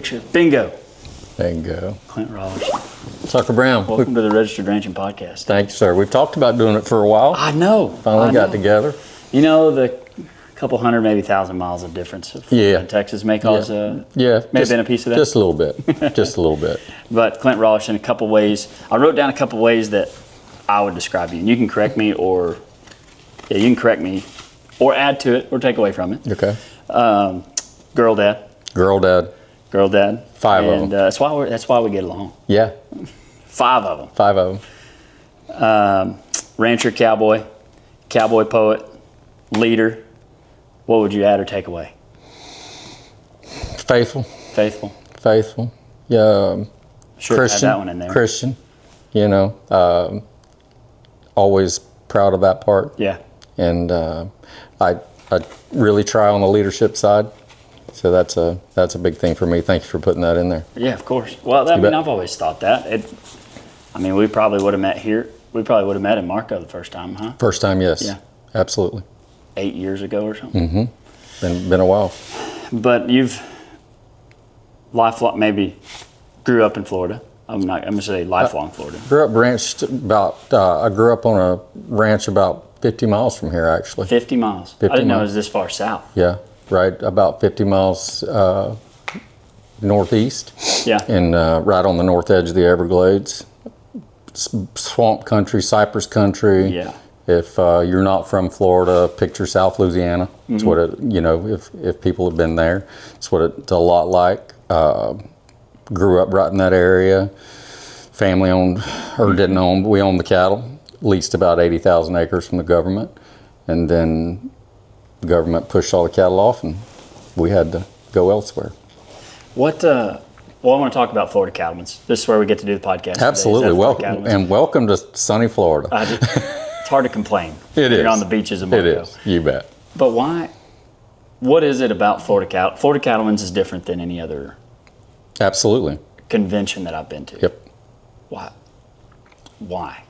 picture. Bingo. Bingo. Clint Raulerson. Tucker Brown. Welcome to the Registered Ranching Podcast. Thank you, sir. We've talked about doing it for a while. I know. Finally got together. You know, the couple hundred, maybe 1,000 miles of difference of Florida and Texas may cause may have been a piece of that. Just a little bit. Just a little bit. But Clint Raulerson, a couple ways. I wrote down a couple ways that I would describe you. And you can correct me or add to it or take away from it. Okay. Girl dad. Girl dad. Girl dad. 5 of them. And that's why we get along. Yeah. 5 of them. 5 of them. Rancher, cowboy poet, leader. What would you add or take away? Faithful. Yeah. Sure, Christian. Add that one in there. Christian. You know, always proud of that part. Yeah. And I really try on the leadership side. So that's a big thing for me. Thank you for putting that in there. Yeah, of course. Well, I've always thought that. We probably would have met here. We probably would have met in Marco the first time, huh? First time, yes. Yeah. Absolutely. 8 years ago or something. Mm-hmm. Been a while. But you've maybe grew up in Florida. I'm gonna say lifelong Florida. I grew up on a ranch about 50 miles from here, actually. 50 miles. 50 I didn't know it miles. was this far south. Yeah, right. About 50 miles northeast. Yeah. And right on the north edge of the Everglades. Swamp country, cypress country. Yeah. If you're not from Florida, picture South Louisiana. It's what it, if people have been there, it's what it's a lot like. Grew up right in that area. Family owned, or didn't own, but we owned the cattle. Leased about 80,000 acres from the government. And then the government pushed all the cattle off and we had to go elsewhere. Well, I want to talk about Florida cattlemen's. This is where we get to do the podcast. Absolutely. Welcome. And welcome to sunny Florida. It's hard to complain. It is. You're on the beaches of Marco. It is. You bet. But why? What is it about Florida cattle? Florida cattlemen's is different than any other Absolutely. convention that I've been to. Yep. Why?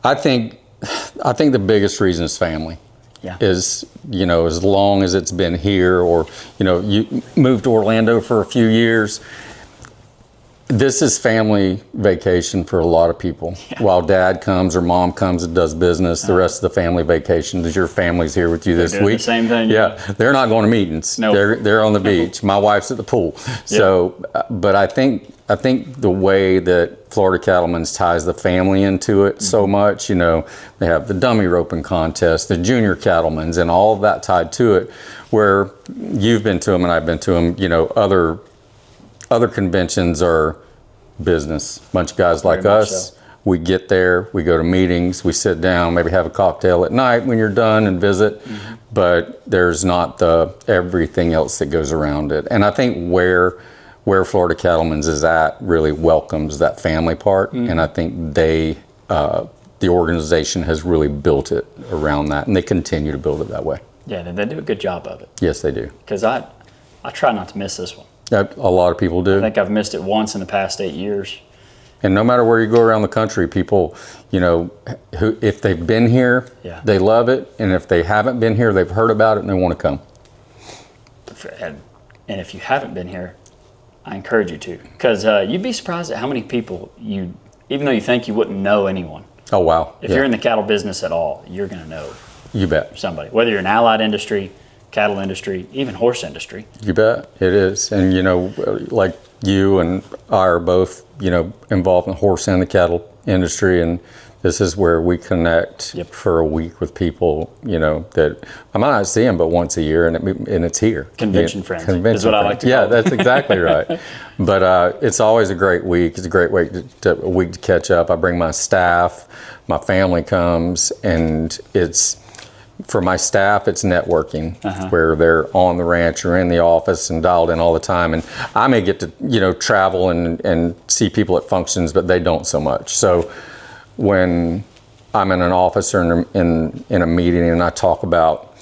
I think the biggest reason is family. Yeah. Is, as long as it's been here or, you moved to Orlando for a few years, this is family vacation for a lot of people. Yeah. While dad comes or mom comes and does business, the rest of the family vacation is your family's here with you this week. The same thing. Yeah. They're not going to meetings. Nope. They're on the beach. My wife's at the pool. So, but I think the way that Florida Cattlemen's ties the family into it so much, they have the dummy roping contest, the junior cattlemen's, and all of that tied to it, where you've been to them and I've been to them, other conventions are business. A bunch of guys like us, we get there, we go to meetings, we sit down, maybe have a cocktail at night when you're done and visit, but there's not everything else that goes around it. And I think where Florida Cattlemen's is at really welcomes that family part, and I think the organization has really built it around that, and they continue to build it that way. Yeah, they do a good job of it. Yes, they do. Because I try not to miss this one. A lot of people do. I think I've missed it once in the past 8 years. And no matter where you go around the country, people, who if they've been here, they love it, and if they haven't been here, they've heard about it and they want to come. And if you haven't been here, I encourage you to, because you'd be surprised at how many people even though you think you wouldn't know anyone. Oh, wow. If you're in the cattle business at all, you're going to know. You bet. Somebody, whether you're in allied industry, cattle industry, even horse industry. You bet. It is. And, like you and I are both, involved in the horse and the cattle industry, and this is where we connect for a week with people, that I might not see them but once a year, and it's here. Convention friends is what I like to call it. Yeah, that's exactly right. But it's always a great week. It's a great week to catch up. I bring my staff, my family comes, and for my staff, it's networking, where they're on the ranch or in the office and dialed in all the time. And I may get to, travel and see people at functions, but they don't so much. So when I'm in an office or in a meeting and I talk about,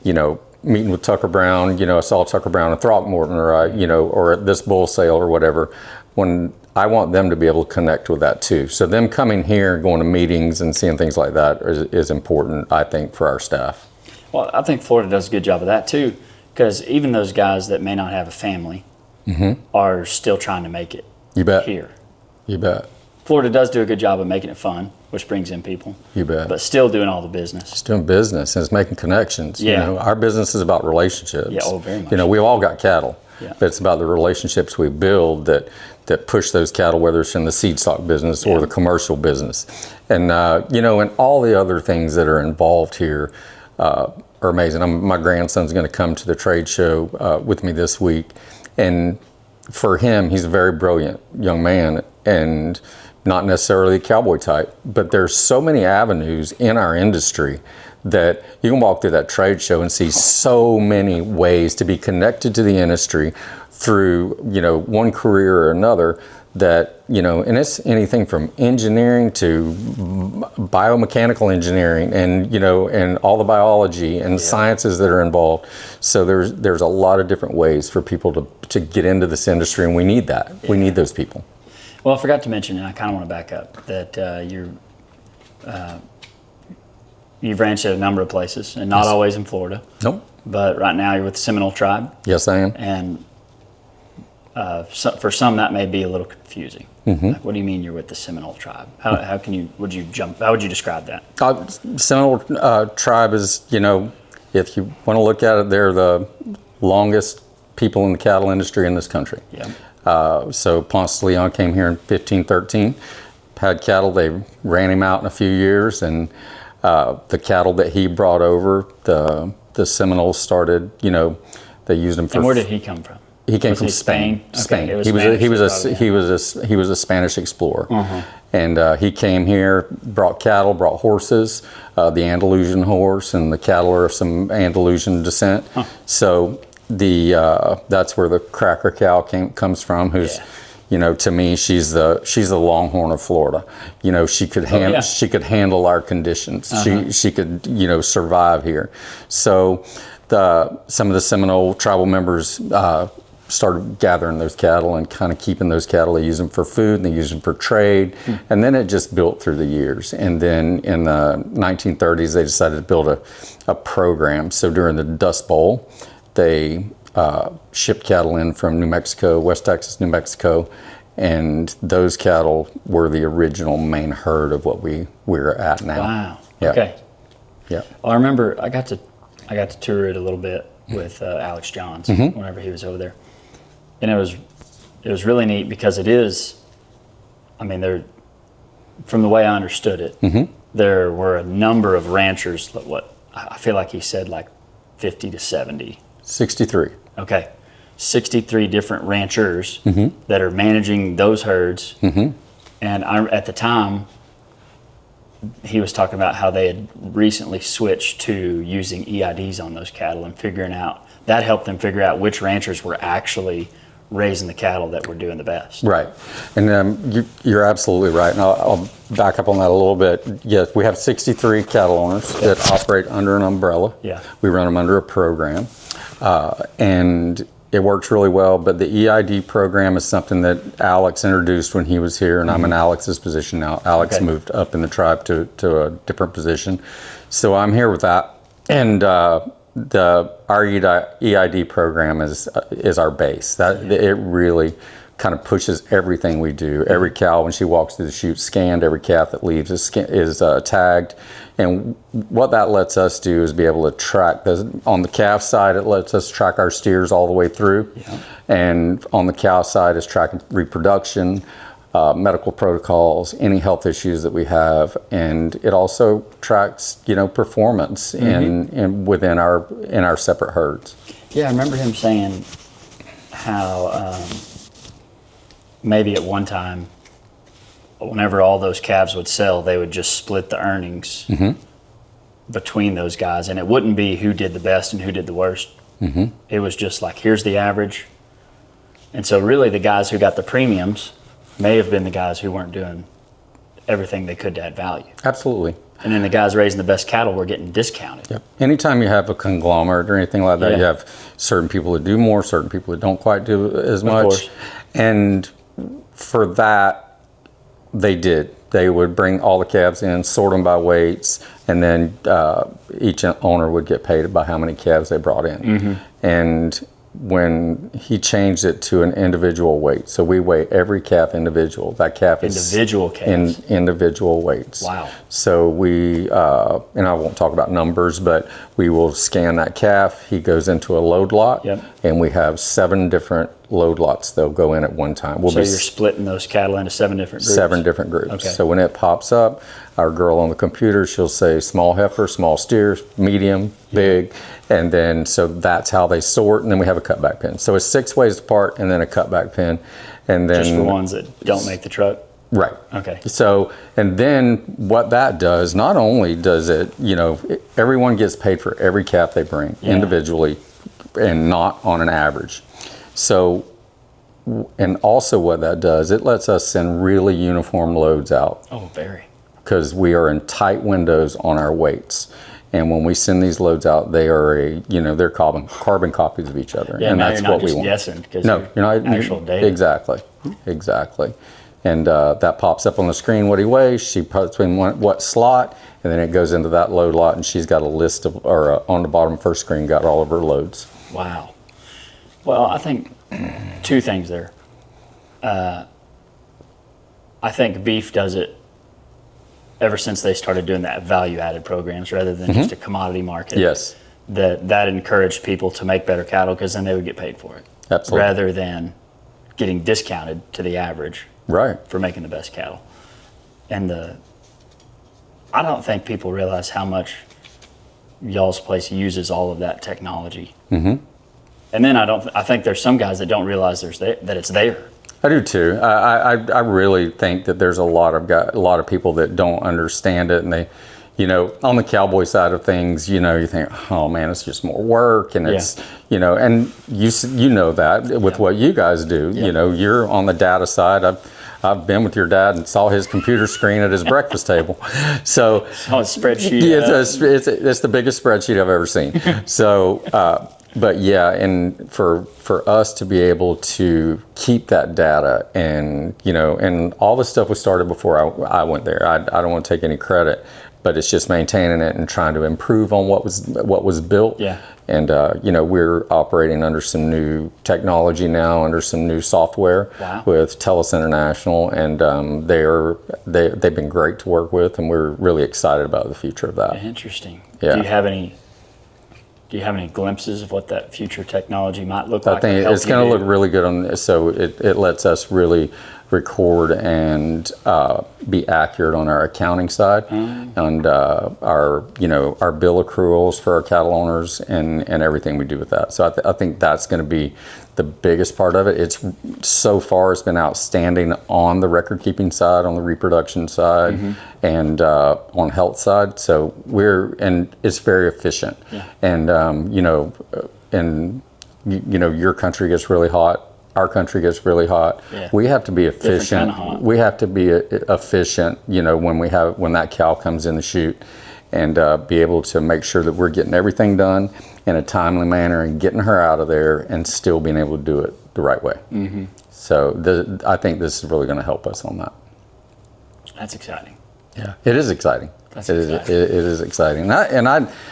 meeting with Tucker Brown, I saw Tucker Brown at Throckmorton or at this bull sale or whatever, when I want them to be able to connect with that too. So them coming here, going to meetings and seeing things like that is important, I think, for our staff. Well, I think Florida does a good job of that too, because even those guys that may not have a family, are still trying to make it You bet. here. You bet. Florida does do a good job of making it fun, which brings in people. You bet. But still doing all the business. It's doing business and it's making connections. Yeah. You know, our business is about relationships. Yeah, oh, very much. You know, we've all got cattle. Yeah. But it's about the relationships we build that push those cattle, whether it's in the seed stock business or the commercial business. And, you know, and all the other things that are involved here are amazing. My grandson's going to come to the trade show with me this week. And for him, he's a very brilliant young man and not necessarily a cowboy type. But there's so many avenues in our industry that you can walk through that trade show and see so many ways to be connected to the industry through, you know, one career or another that, you know, and it's anything from engineering to biomechanical engineering and, you know, and all the biology and sciences that are involved. So there's a lot of different ways for people to get into this industry, and we need that. We need those people. Well, I forgot to mention, and I kind of want to back up, that you've ranched at a number of places, and not always in Florida. Nope. But right now you're with the Seminole tribe. Yes, I am. And for some that may be a little confusing. Like, what do you mean you're with the Seminole tribe? How would you describe that? Seminole tribe is, you know, if you want to look at it, they're the longest people in the cattle industry in this country. Yeah. So Ponce de Leon came here in 1513, had cattle. They ran him out in a few years, and the cattle that he brought over, the Seminoles started, you know, they used them for. And where did he come from? He came from Spain. Spain. Okay, he was a Spanish explorer, and he came here, brought cattle, brought horses, the Andalusian horse, and the cattle are of some Andalusian descent. So that's where the cracker cow comes from. Who's, you know, to me, she's the Longhorn of Florida. You know, she could handle our conditions. She could, you know, survive here. So some of the Seminole tribal members started gathering those cattle and kind of keeping those cattle. They use them for food, and they use them for trade, and then it just built through the years. And then in the 1930s, they decided to build a program. So during the Dust Bowl, they shipped cattle in from New Mexico, West Texas, New Mexico, and those cattle were the original main herd of what we're at now. Wow. Yeah. Okay. Yeah. Well, I remember I got to tour it a little bit with Alex Johns whenever he was over there. And it was really neat because it is, I mean, from the way I understood it, there were a number of ranchers, I feel like he said like 50 to 70. 63. Okay. 63 different ranchers that are managing those herds. And at the time, he was talking about how they had recently switched to using EIDs on those cattle and that helped them figure out which ranchers were actually raising the cattle that were doing the best. Right. And you're absolutely right. And I'll back up on that a little bit. Yes, we have 63 cattle owners that operate under an umbrella. Yeah. We run them under a program. And it works really well, but the EID program is something that Alex introduced when he was here, and I'm in Alex's position now. Alex moved up in the tribe to a different position. So I'm here with that. And our EID program is our base. It really kind of pushes everything we do. Every cow, when she walks through the chute, scanned. Every calf that leaves is tagged. And what that lets us do is be able to track. On the calf side, it lets us track our steers all the way through. Yeah. And on the cow side is tracking reproduction, medical protocols, any health issues that we have. And it also tracks, you know, performance within our separate herds. Yeah, I remember him saying how maybe at one time, whenever all those calves would sell, they would just split the earnings between those guys, and it wouldn't be who did the best and who did the worst. It was just like, here's the average. And so really the guys who got the premiums may have been the guys who weren't doing everything they could to add value. Absolutely. And then the guys raising the best cattle were getting discounted. Yep. Anytime you have a conglomerate or anything like that, you have certain people that do more, certain people that don't quite do as much. Of course. And for that, they would bring all the calves in, sort them by weights, and then each owner would get paid by how many calves they brought in. And when he changed it to an individual weight. So we weigh every calf individual. That calf is Individual calves. individual weights. Wow. So we, and I won't talk about numbers, but we will scan that calf. He goes into a load lot, Yep. and we have 7 different load lots they'll go in at one time. So you're splitting those cattle into 7 different groups? 7 different groups. Okay. So when it pops up, our girl on the computer, she'll say small heifer, small steer, medium, big, and then so that's how they sort, and then we have a cutback pin. So it's 6 ways apart, and then a cutback pin, and then Just for ones that don't make the truck? right. Okay. So, and then what that does, not only does it, everyone gets paid for every calf they bring individually, and not on an average. So, and also what that does, it lets us send really uniform loads out. Oh, very. Because we are in tight windows on our weights. And when we send these loads out, they are they're carbon copies of each other. Yeah, and now that's you're not what we just want. guessing, because No, you're not. actual data. Exactly. And that pops up on the screen what he weighs. She puts in what slot, and then it goes into that load lot, and she's got a list of, or on the bottom first screen, got all of her loads. Wow. Well, I think 2 things there. I think beef does it ever since they started doing that value-added programs rather than just a commodity market. Yes. That encouraged people to make better cattle because then they would get paid for it. Absolutely. Rather than getting discounted to the average Right. for making the best cattle. And I don't think people realize how much y'all's place uses all of that technology. Mm-hmm. And then I think there's some guys that don't realize that it's there. I do too. I really think that there's a lot of people that don't understand it, and they, on the cowboy side of things, you think, oh man, it's just more work, and it's, and you know that with what you guys do, you're on the data side. I've been with your dad and saw his computer screen at his breakfast table. So on a spreadsheet. It's the biggest spreadsheet I've ever seen. So. But yeah, and for us to be able to keep that data, and and all the stuff we started before I went there, I don't want to take any credit, but it's just maintaining it and trying to improve on what was built. Yeah. And we're operating under some new technology now, under some new software. Wow. With TELUS International, and they've been great to work with, and we're really excited about the future of that. Interesting. Yeah. Do you have any glimpses of what that future technology might look like? I think it's going to look really good on this. So it lets us really record and be accurate on our accounting side, and our bill accruals for our cattle owners, and everything we do with that. So I think that's going to be the biggest part of it. It's so far it's been outstanding on the record keeping side, on the reproduction side, and on health side. So and it's very efficient. Yeah. And your country gets really hot. Our country gets really hot. Yeah. We have to be efficient. Different kind of hot. We have to be efficient, when that cow comes in the chute, and be able to make sure that we're getting everything done in a timely manner and getting her out of there and still being able to do it the right way. Mm-hmm. So I think this is really going to help us on that. That's exciting. Yeah, it is exciting. It is exciting.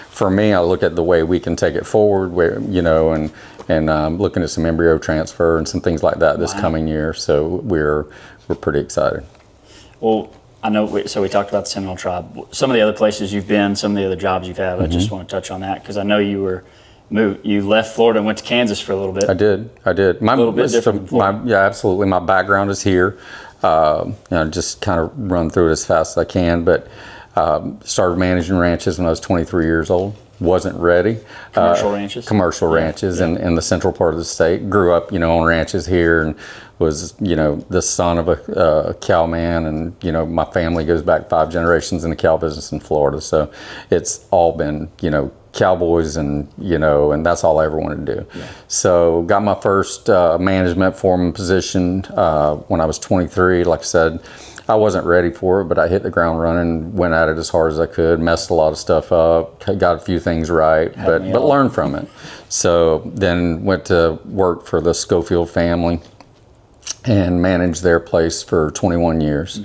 For me, I look at the way we can take it forward, where and looking at some embryo transfer and some things like that this coming year. So we're pretty excited. Well, I know. So we talked about the Seminole Tribe. Some of the other places you've been, some of the other jobs you've had. I just want to touch on that because I know you left Florida and went to Kansas for a little bit. I did. A little bit different. Yeah, absolutely. My background is here. Just kind of run through it as fast as I can. But started managing ranches when I was 23 years old. Wasn't ready. Commercial ranches? Commercial ranches in the central part of the state. Grew up, on ranches here, and was, the son of a cow man. And, my family goes back 5 generations in the cow business in Florida. So it's all been, cowboys and that's all I ever wanted to do. Yeah. So got my first management foreman position when I was 23. Like I said, I wasn't ready for it, but I hit the ground running, went at it as hard as I could, messed a lot of stuff up, got a few things right, but learned from it. So then went to work for the Schofield family and managed their place for 21 years.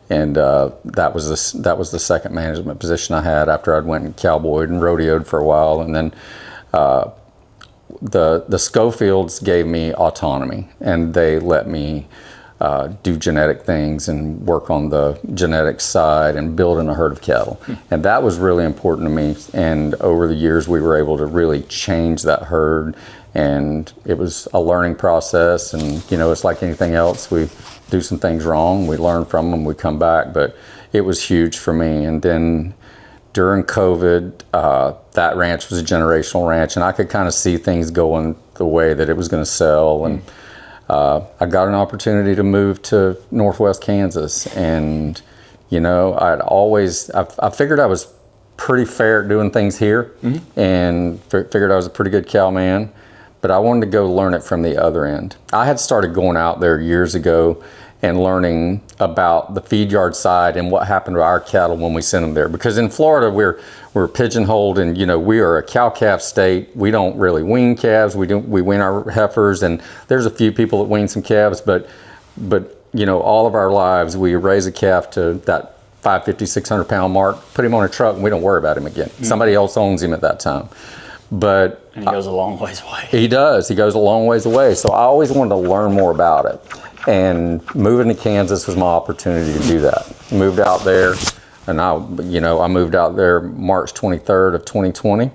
And that was the second management position I had after I'd went and cowboyed and rodeoed for a while. And then the Schofields gave me autonomy, and they let me do genetic things and work on the genetic side and building a herd of cattle. And that was really important to me. And over the years, we were able to really change that herd. And it was a learning process. And, you know, it's like anything else. We do some things wrong, we learn from them, we come back. But it was huge for me. And then during COVID, that ranch was a generational ranch. And I could kind of see things going the way that it was going to sell. And I got an opportunity to move to Northwest Kansas, and you know, I figured I was pretty fair at doing things here, and figured I was a pretty good cow man, but I wanted to go learn it from the other end. I had started going out there years ago and learning about the feed yard side and what happened to our cattle when we sent them there. Because in Florida, we're pigeonholed, and you know, we are a cow-calf state. We don't really wean calves. We wean our heifers, and there's a few people that wean some calves, but you know, all of our lives we raise a calf to that 550, 600 pound mark, put him on a truck, and we don't worry about him again. Somebody else owns him at that time. But and he goes a long ways away. He does. He goes a long ways away. So I always wanted to learn more about it. And moving to Kansas was my opportunity to do that. Moved out there, and I moved out there March 23rd of 2020.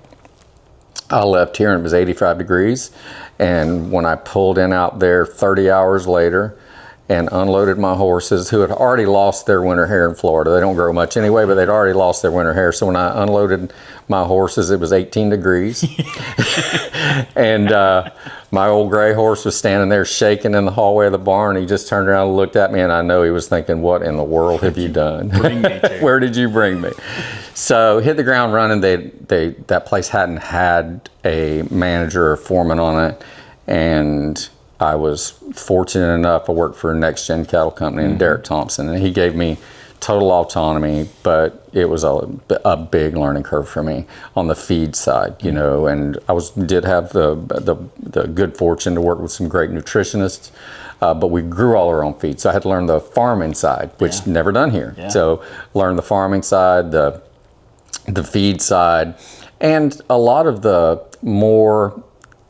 I left here and it was 85 degrees. And when I pulled in out there 30 hours later and unloaded my horses, who had already lost their winter hair in Florida. They don't grow much anyway, but they'd already lost their winter hair. So when I unloaded my horses, it was 18 degrees. And my old gray horse was standing there shaking in the hallway of the barn. He just turned around and looked at me, and I know he was thinking, what in the world have you done? Where did you bring me? So hit the ground running. That place hadn't had a manager or foreman on it, and I was fortunate enough, I worked for a Next Gen Cattle Company and Derek Thompson, and he gave me total autonomy, but it was a big learning curve for me on the feed side, you know, and I did have the good fortune to work with some great nutritionists, but we grew all our own feed. So I had to learn the farming side, which never done here. Yeah. So learn the farming side, the feed side, and a lot of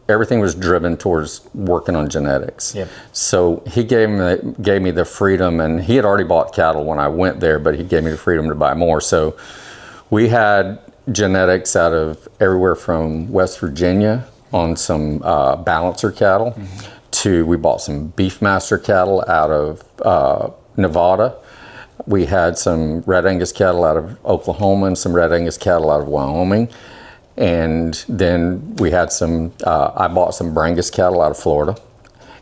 everything was driven towards working on genetics. Yep. So he gave me the freedom, and he had already bought cattle when I went there, but he gave me the freedom to buy more. So we had genetics out of everywhere from West Virginia on some balancer cattle to we bought some Beefmaster cattle out of Nevada. We had some Red Angus cattle out of Oklahoma and some Red Angus cattle out of Wyoming. And then we had I bought some Brangus cattle out of Florida.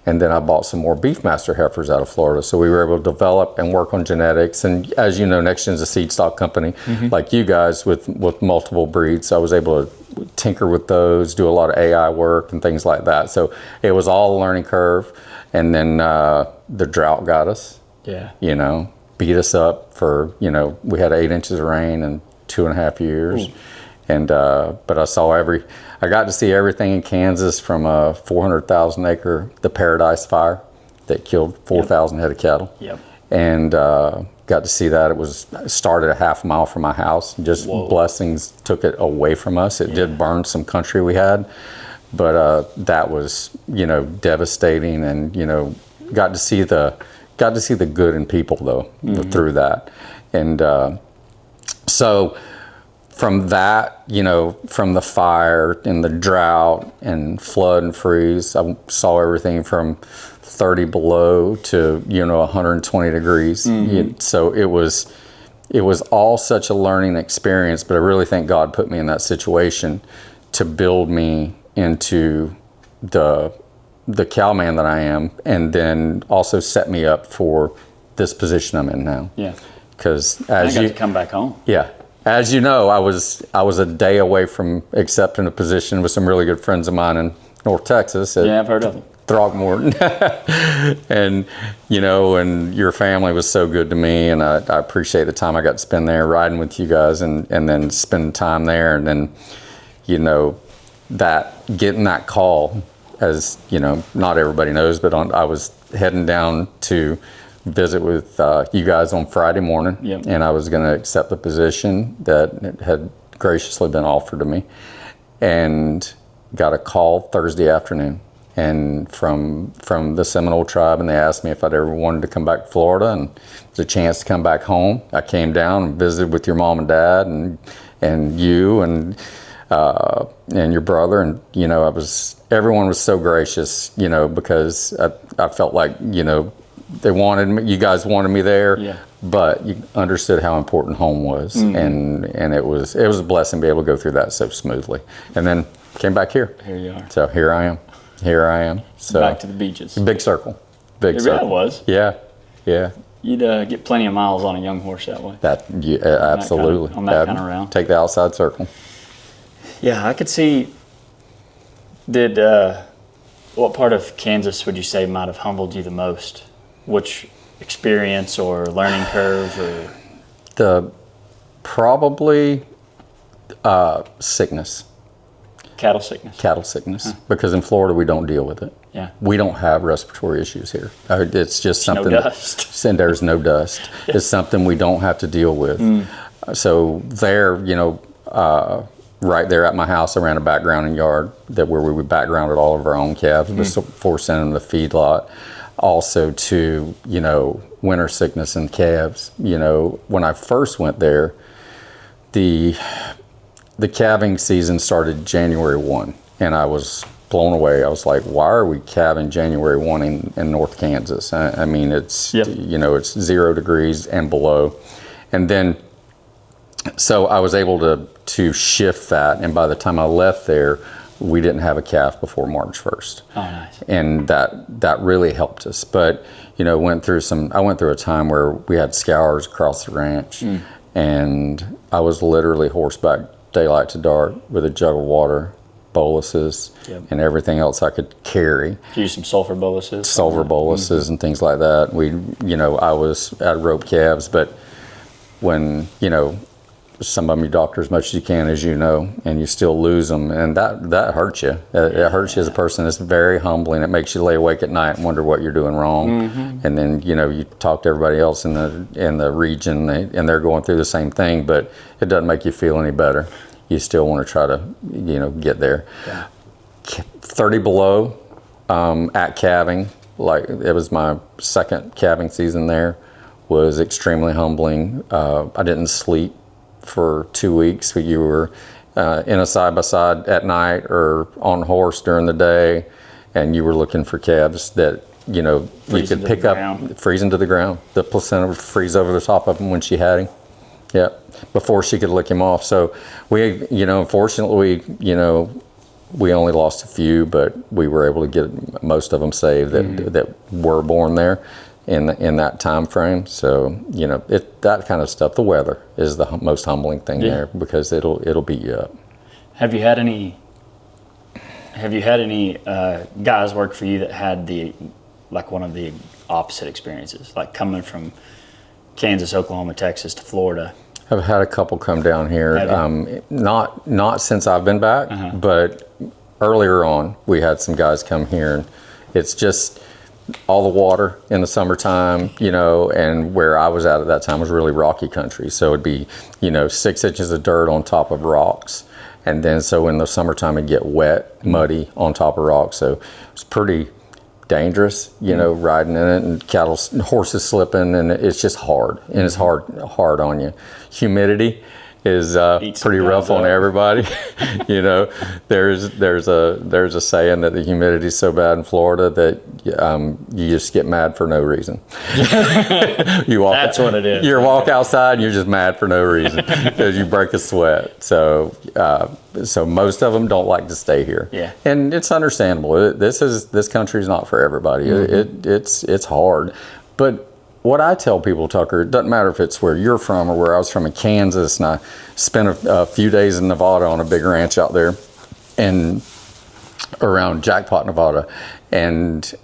And then I bought some more Beefmaster heifers out of Florida. So we were able to develop and work on genetics. And as you know, Next Gen's a seed stock company like you guys with multiple breeds. So I was able to tinker with those, do a lot of AI work and things like that. So it was all a learning curve. And then the drought got us. Yeah. You know, beat us up for, you know, we had 8 inches of rain in 2.5 years. And but I got to see everything in Kansas, from a 400,000 acre, the Paradise Fire that killed 4,000 head of cattle. Yep. And got to see that. It started a half mile from my house. Just blessings took it away from us. It did burn some country we had, but that was, you know, devastating. And you know, got to see the good in people though through that. And so. From that, you know, from the fire and the drought and flood and freeze, I saw everything from 30 below to, you know, 120 degrees. So it was all such a learning experience, but I really think God put me in that situation to build me into the cowman that I am, and then also set me up for this position I'm in now. Yeah. Because I got to come back home. Yeah. As you know, I was a day away from accepting a position with some really good friends of mine in North Texas. Yeah, I've heard of them. Throckmorton. And, you know, and your family was so good to me, and I appreciate the time I got to spend there riding with you guys, and then spend time there. And then, you know, getting that call, as, you know, not everybody knows, but I was heading down to visit with you guys on Friday morning, and I was going to accept the position that had graciously been offered to me. And got a call Thursday afternoon, and from the Seminole tribe, and they asked me if I'd ever wanted to come back to Florida, and it was a chance to come back home. I came down and visited with your mom and dad, and you and your brother, and everyone was so gracious, because I felt like they wanted me, you guys wanted me there. Yeah. But you understood how important home was, and it was a blessing to be able to go through that so smoothly. And then came back here. Here you are. So here I am. So Back to the beaches. big circle. It really was. Yeah. You'd get plenty of miles on a young horse that way. Absolutely. On that kind of round. Take the outside circle. Yeah, I could see. What part of Kansas would you say might have humbled you the most? Which experience or learning curve or Probably sickness. cattle sickness? Because in Florida we don't deal with it. Yeah. We don't have respiratory issues here. It's just something. No dust. And there's no dust. It's something we don't have to deal with. So there, right there at my house, I ran a backgrounding yard where we backgrounded all of our own calves before sending them to the feedlot. Also to, winter sickness in calves. When I first went there, the calving season started January 1, and I was blown away. I was like, why are we calving January 1 in North Kansas? I mean, it's, it's 0 degrees and below. And then, so I was able to shift that, and by the time I left there, we didn't have a calf before March 1st. Oh, nice. And that really helped us. But, I went through a time where we had scours across the ranch, and I was literally horseback daylight to dark with a jug of water, boluses, and everything else I could carry. Did you use some sulfur boluses? Sulfur boluses and things like that. I was at rope calves, but when, some of them you doctor as much as you can, as and you still lose them, and that hurts you. It hurts you as a person. It's very humbling. It makes you lay awake at night and wonder what you're doing wrong. And then you talk to everybody else in the region, and they're going through the same thing, but it doesn't make you feel any better. You still want to try to get there. 30 below at calving, like it was my second calving season there, was extremely humbling. I didn't sleep for 2 weeks. You were in a side-by-side at night or on horse during the day, and you were looking for calves that you could pick up, freezing to the ground. The placenta would freeze over the top of him when she had him. Before she could lick him off. So we, unfortunately, we only lost a few, but we were able to get most of them saved that were born there in that time frame. So that kind of stuff. The weather is the most humbling thing there, because it'll beat you up. Have you had any guys work for you that had one of the opposite experiences, like coming from Kansas, Oklahoma, Texas to Florida? I've had a couple come down here. Not since I've been back, but earlier on we had some guys come here, and it's just all the water in the summertime, and where I was at that time was really rocky country. So it'd be, 6 inches of dirt on top of rocks. And then so in the summertime it'd get wet, muddy on top of rocks. So it's pretty dangerous, riding in it, and horses slipping, and it's just hard, and it's hard on you. Humidity is pretty rough on everybody. There's a saying that the humidity is so bad in Florida that you just get mad for no reason. That's what it is. You walk outside and you're just mad for no reason because you break a sweat. So most of them don't like to stay here. Yeah, and it's understandable. This country is not for everybody. It's hard, but what I tell people, Tucker, it doesn't matter if it's where you're from or where I was from in Kansas, and I spent a few days in Nevada on a big ranch out there and around Jackpot, Nevada, and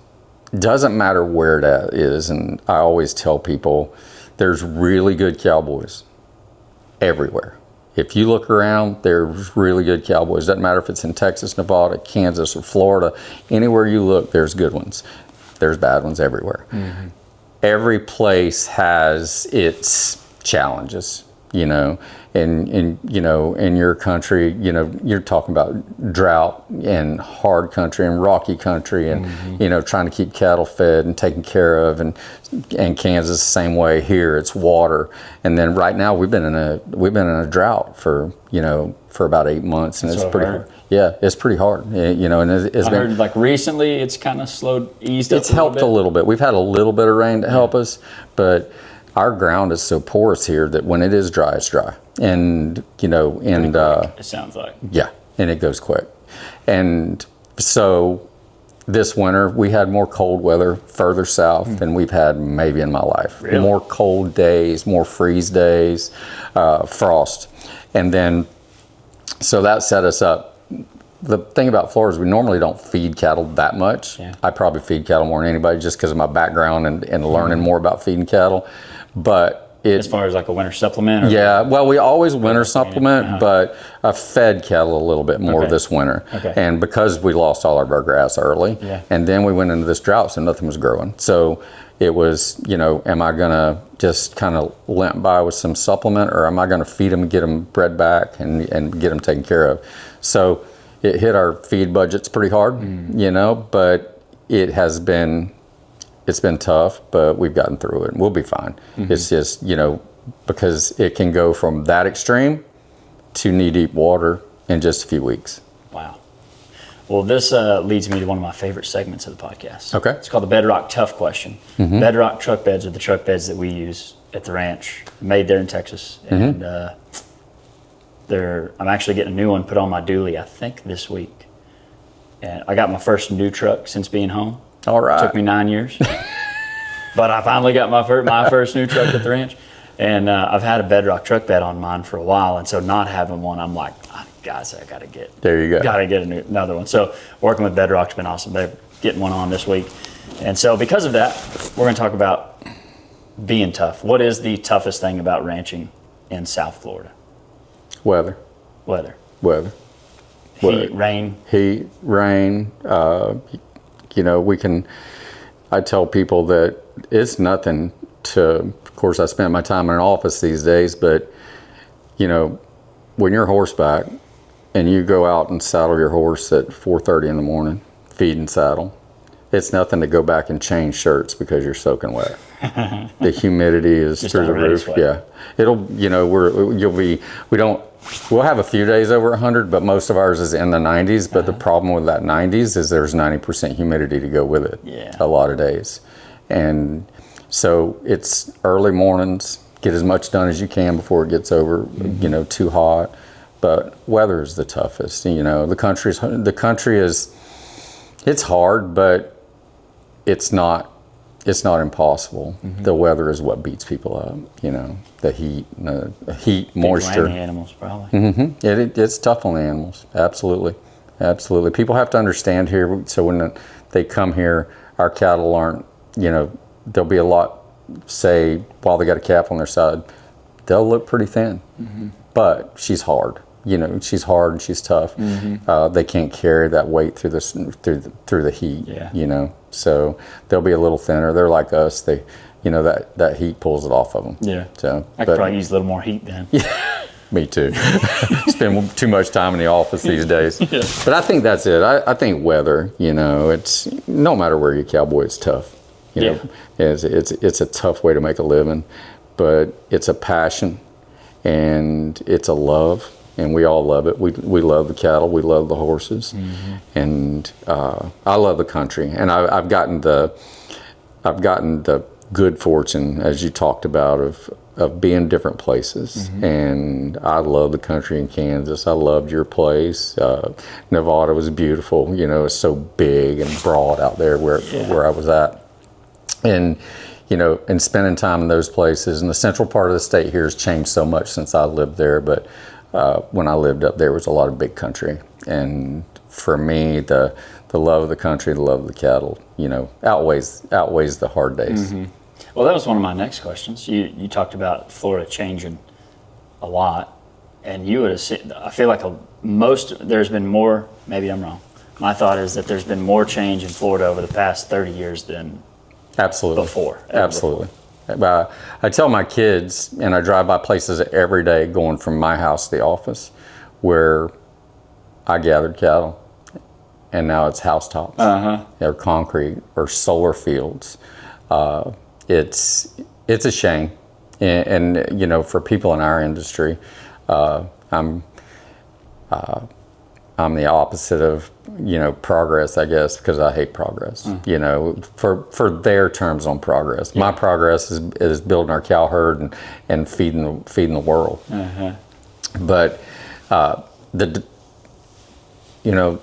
doesn't matter where that is. And I always tell people there's really good cowboys everywhere. If you look around, there's really good cowboys. Doesn't matter if it's in Texas, Nevada, Kansas, or Florida. Anywhere you look, there's good ones. There's bad ones everywhere. Every place has its challenges. in your country, you're talking about drought and hard country and rocky country, and trying to keep cattle fed and taken care of, and Kansas the same way. Here it's water, and then right now we've been in a drought for about 8 months, and it's pretty hard. Yeah, it's pretty hard. And it's been, heard like recently it's kind of eased up. It's helped a little bit. We've had a little bit of rain to help us, but our ground is so porous here that when it is dry, it's dry. And, it sounds like. Yeah, and it goes quick. And so this winter, we had more cold weather further south than we've had maybe in my life. Really? More cold days, more freeze days, frost. And then, so that set us up. The thing about Florida is we normally don't feed cattle that much. Yeah. I probably feed cattle more than anybody just because of my background and learning more about feeding cattle. But as far as like a winter supplement? Or yeah, well, we always winter supplement, but I fed cattle a little bit more this winter. Okay. And because we lost all of our grass early, and then we went into this drought, so nothing was growing. So it was, am I going to just kind of limp by with some supplement, or am I going to feed them, get them bred back, and get them taken care of? So it hit our feed budgets pretty hard, but it's been tough, but we've gotten through it and we'll be fine. It's just, because it can go from that extreme to knee-deep water in just a few weeks. Wow. Well, this leads me to one of my favorite segments of the podcast. Okay. It's called the Bedrock Tough Question. Bedrock truck beds are the truck beds that we use at the ranch, made there in Texas. And I'm actually getting a new one put on my dually, I think, this week. And I got my first new truck since being home. All right. It took me 9 years. But I finally got my first new truck at the ranch. And I've had a Bedrock truck bed on mine for a while. And so not having one, I'm like, guys, I got to get another one. So working with Bedrock's been awesome. They're getting one on this week. And so because of that, we're going to talk about being tough. What is the toughest thing about ranching in South Florida? Weather. Heat, rain. I tell people that it's nothing to, of course, I spend my time in an office these days, but, when you're horseback and you go out and saddle your horse at 4:30 in the morning, feed and saddle, it's nothing to go back and change shirts because you're soaking wet. The humidity is Just through the roof. sweat. Yeah. We'll have a few days over 100, but most of ours is in the 90s. But the problem with that 90s is there's 90% humidity to go with it. Yeah. A lot of days. And so it's early mornings, get as much done as you can before it gets over, too hot. But weather is the toughest. The country is, it's hard, but it's not impossible. The weather is what beats people up. The heat, moisture. On the animals, probably. It's tough on the animals. Absolutely. People have to understand here. So when they come here, our cattle aren't. There'll be a lot. Say while they got a calf on their side, they'll look pretty thin, but she's hard. She's hard and she's tough. They can't carry that weight through the heat. Yeah. So they'll be a little thinner. They're like us. They, that heat pulls it off of them. Yeah. So I could probably use a little more heat then. Me too. Spend too much time in the office these days. Yeah. But I think that's it. I think weather. It's no matter where you cowboy, it's tough. It's a tough way to make a living, but it's a passion and it's a love. And we all love it. We love the cattle. We love the horses, and I love the country. And I've gotten the good fortune, as you talked about, of being different places. And I love the country in Kansas. I loved your place. Nevada was beautiful. It's so big and broad out there where I was at, and and spending time in those places. And the central part of the state here has changed so much since I lived there, but. When I lived up there was a lot of big country, and for me the love of the country, the love of the cattle, outweighs the hard days. Well, that was one of my next questions. You talked about Florida changing a lot, and you would have seen, I feel like there's been more. Maybe I'm wrong. My thought is that there's been more change in Florida over the past 30 years than Absolutely before. Absolutely. I tell my kids, and I drive by places every day going from my house to the office where I gathered cattle, and now it's housetops or concrete or solar fields. It's a shame, and you know, for people in our industry, I'm the opposite of, you know, progress, I guess, because I hate progress. You know, for their terms on progress. My progress is building our cow herd and feeding the world. But you know,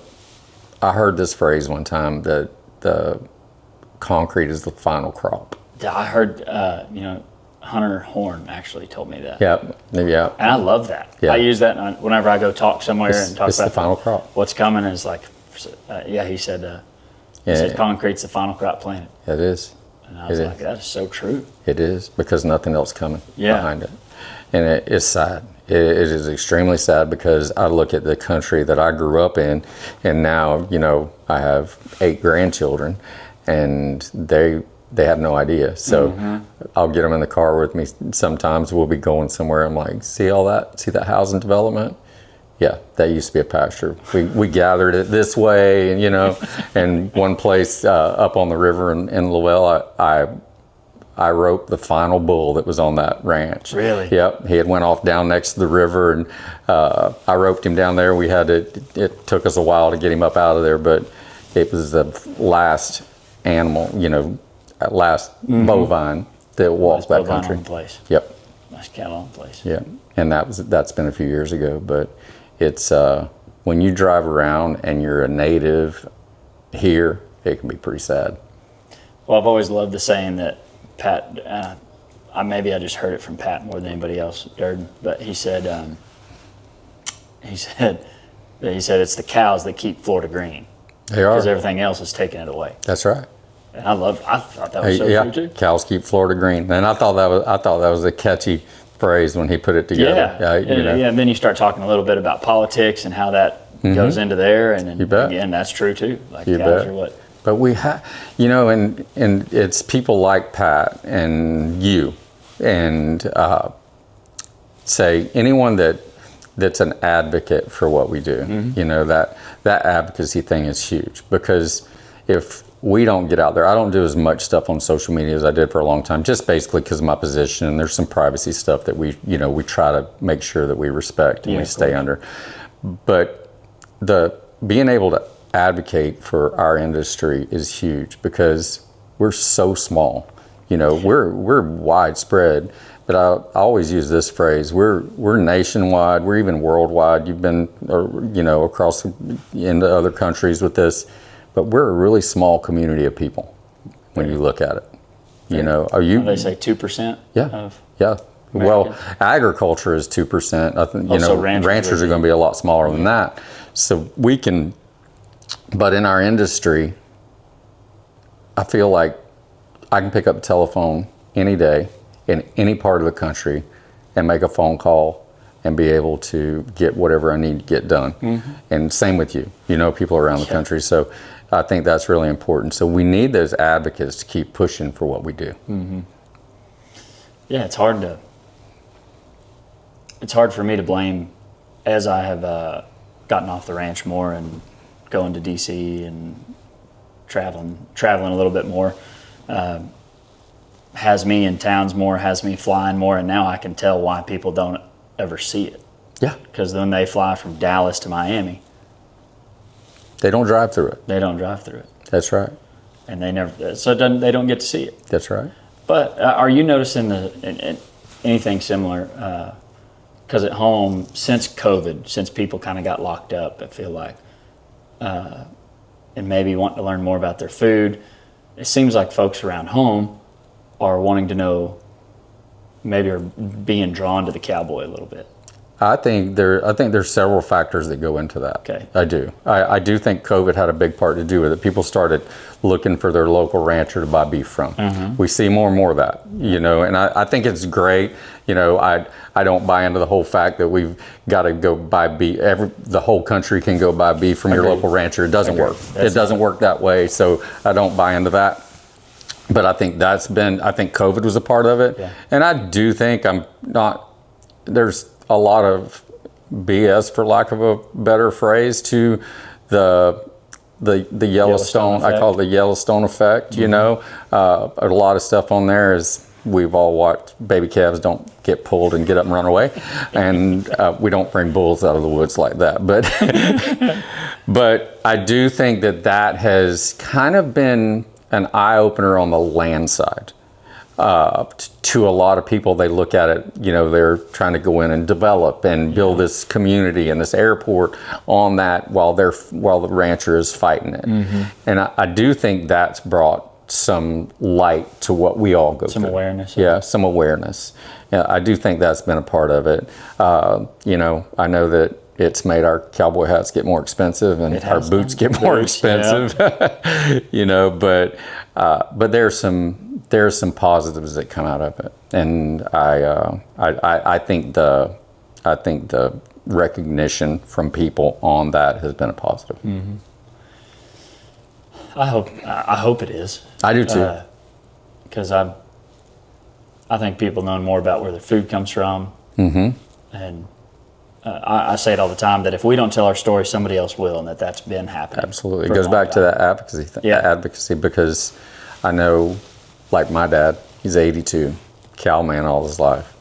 I heard this phrase one time that the concrete is the final crop. Yeah, I heard, you know, Hunter Horn actually told me that. Yeah. And I love that. Yeah. I use that whenever I go talk somewhere and talk it's about the final crop. What's coming is like, he said concrete's the final crop planted. It is. And I was like, that is so true. It is, because nothing else coming behind it. And it is sad. It is extremely sad, because I look at the country that I grew up in, and now, you know, I have 8 grandchildren, and they have no idea. So I'll get them in the car with me. Sometimes we'll be going somewhere. I'm like, see all that? See that housing development? Yeah, that used to be a pasture. We gathered it this way, and, you know, and one place up on the river in Lowell, I roped the final bull that was on that ranch. Really? Yep. He had went off down next to the river, and I roped him down there. It took us a while to get him up out of there, but it was the last animal, you know, last bovine that walked that country. On the place. Yep. Last cattle on the place. Yeah. And that's been a few years ago, but it's when you drive around and you're a native here, it can be pretty sad. Well, I've always loved the saying that Pat, maybe I just heard it from Pat more than anybody else, Durden, but he said it's the cows that keep Florida green. They are. Because everything else is taking it away. That's right. And I thought that was so true too. Cows keep Florida green, and I thought that was a catchy phrase when he put it together. Yeah, and then you start talking a little bit about politics and how that goes into there, and again, that's true too. Like cows are what. But we have, you know, and it's people like Pat and you, and say anyone that's an advocate for what we do. You know, that advocacy thing is huge, because if we don't get out there, I don't do as much stuff on social media as I did for a long time, just basically because of my position, and there's some privacy stuff that we try to make sure that we respect and we stay under. But being able to advocate for our industry is huge, because we're so small. You know, we're widespread, but I always use this phrase: we're nationwide, we're even worldwide. You've been, you know, across into other countries with this, but we're a really small community of people when you look at it. You know, They say 2%. Yeah. Americans? Well, agriculture is 2%. I think, you know, ranchers are going to be a lot smaller than that. So we can. But in our industry, I feel like I can pick up the telephone any day in any part of the country and make a phone call and be able to get whatever I need to get done. And same with you, you know, people around the country. So I think that's really important. So we need those advocates to keep pushing for what we do. Yeah, it's hard for me to blame, as I have gotten off the ranch more and going to DC and traveling a little bit more, has me in towns more, has me flying more, and now I can tell why people don't ever see it. Yeah. Because when they fly from Dallas to Miami, they don't drive through it. They don't drive through it. That's right. And they don't get to see it. That's right. But are you noticing anything similar? Because at home, since COVID, since people kind of got locked up, I feel like, and maybe wanting to learn more about their food, it seems like folks around home are wanting to know, maybe are being drawn to the cowboy a little bit. I think there's several factors that go into that. Okay. I do. I do think COVID had a big part to do with it. People started looking for their local rancher to buy beef from. We see more and more of that, you know, and I think it's great. You know, I don't buy into the whole fact that we've got to go buy beef. The whole country can go buy beef from your local rancher. It doesn't work. It doesn't work that way. So I don't buy into that. But I think I think COVID was a part of it. Yeah. And I do think there's a lot of BS, for lack of a better phrase, to the Yellowstone. I call it the Yellowstone effect. You know, a lot of stuff on there is, we've all watched baby calves don't get pulled and get up and run away, and we don't bring bulls out of the woods like that. But but I do think that has kind of been an eye opener on the land side. To a lot of people, they look at it, you know, they're trying to go in and develop and build this community and this airport on that while the rancher is fighting it. And I do think that's brought some light to what we all go through. Some awareness. Yeah, some awareness. Yeah, I do think that's been a part of it. You know, I know that it's made our cowboy hats get more expensive and our boots get more expensive. Yeah. You know, but there's some positives that come out of it, and I think the recognition from people on that has been a positive. I hope it is. I do too. Because I think people know more about where their food comes from, and I say it all the time that if we don't tell our story, somebody else will, and that's been happening. Absolutely, it goes back to that advocacy because I know, like my dad, he's 82, cowman all his life,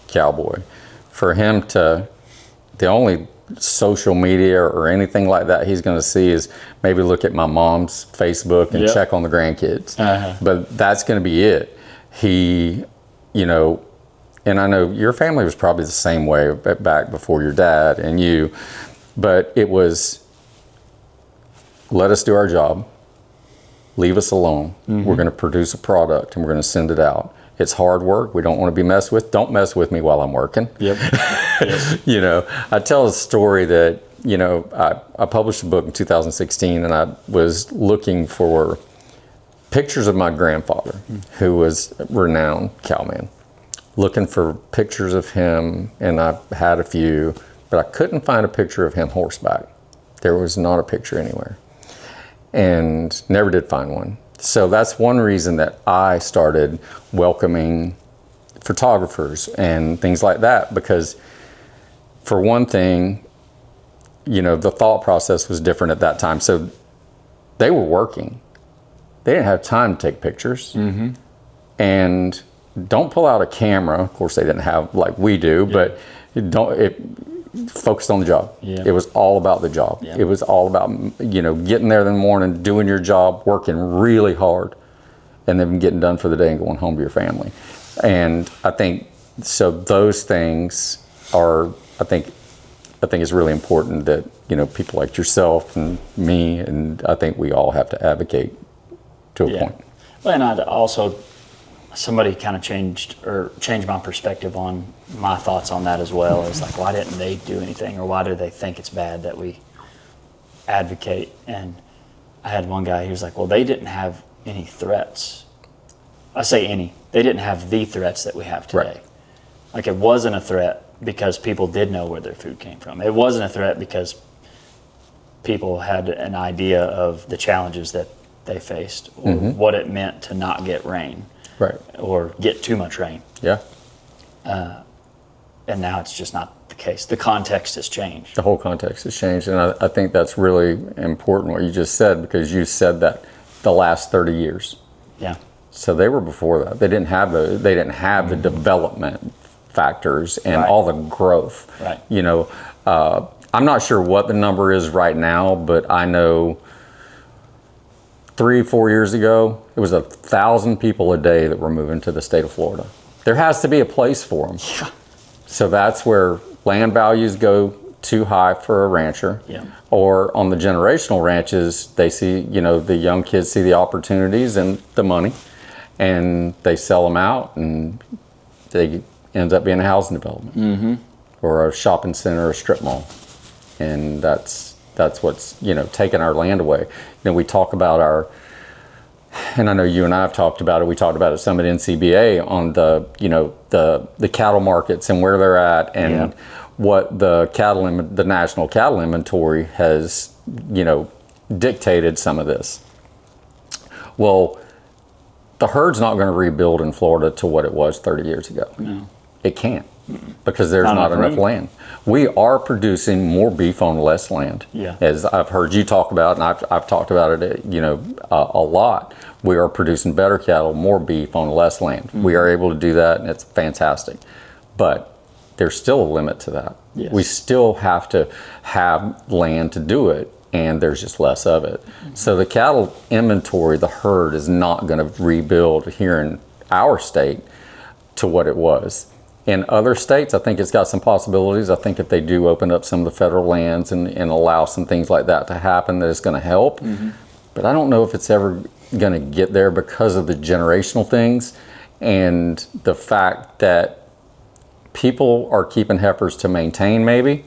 cowboy. For him the only social media or anything like that he's going to see is maybe look at my mom's Facebook and check on the grandkids. But that's going to be it. He, you know, and I know your family was probably the same way back before your dad and you, but it was, let us do our job, leave us alone. We're going to produce a product and we're going to send it out. It's hard work. We don't want to be messed with. Don't mess with me while I'm working. Yep. You know, I tell a story that, you know, I published a book in 2016 and I was looking for pictures of my grandfather, who was a renowned cowman, looking for pictures of him, and I had a few, but I couldn't find a picture of him horseback. There was not a picture anywhere, and never did find one. So that's one reason that I started welcoming photographers and things like that, because for one thing, you know, the thought process was different at that time. So they were working. They didn't have time to take pictures. And don't pull out a camera. Of course, they didn't have like we do, but focused on the job. It was all about the job. It was all about, you know, getting there in the morning, doing your job, working really hard, and then getting done for the day and going home to your family. And I think, so those things are, I think it's really important that, you know, people like yourself and me, and I think we all have to advocate to a point. Well, and I'd also, somebody kind of changed my perspective on my thoughts on that as well. It's like, why didn't they do anything, or why do they think it's bad that we advocate? And I had one guy, he was like, well, they didn't have any threats. I say any. They didn't have the threats that we have today. Right. Like, it wasn't a threat because people did know where their food came from. It wasn't a threat because people had an idea of the challenges that they faced, or what it meant to not get rain. Right. Or get too much rain. Yeah. And now it's just not the case. The context has changed. The whole context has changed, and I think that's really important what you just said, because you said that the last 30 years. Yeah. So they were before that. They didn't have the development factors and all the growth. Right. You know, I'm not sure what the number is right now, but I know 3-4 years ago, it was 1,000 people a day that were moving to the state of Florida. There has to be a place for them. Yeah. So that's where land values go too high for a rancher. Yeah. Or on the generational ranches, they see, you know, the young kids see the opportunities and the money, and they sell them out, and they ends up being a housing development or a shopping center or a strip mall. And that's what's, you know, taking our land away. You know, we talk about and I know you and I have talked about it. We talked about it some at NCBA on the, you know, the cattle markets and where they're at, and what the national cattle inventory has, you know, dictated some of this. Well, the herd's not going to rebuild in Florida to what it was 30 years ago. No. It can't, because there's not enough land. We are producing more beef on less land, as I've heard you talk about, and I've talked about it, a lot. We are producing better cattle, more beef on less land. We are able to do that, and it's fantastic. But there's still a limit to that. Yes. We still have to have land to do it, and there's just less of it. So the cattle inventory, the herd, is not going to rebuild here in our state to what it was. In other states, I think it's got some possibilities. I think if they do open up some of the federal lands and allow some things like that to happen, that it's going to help. But I don't know if it's ever going to get there because of the generational things and the fact that people are keeping heifers to maintain, maybe.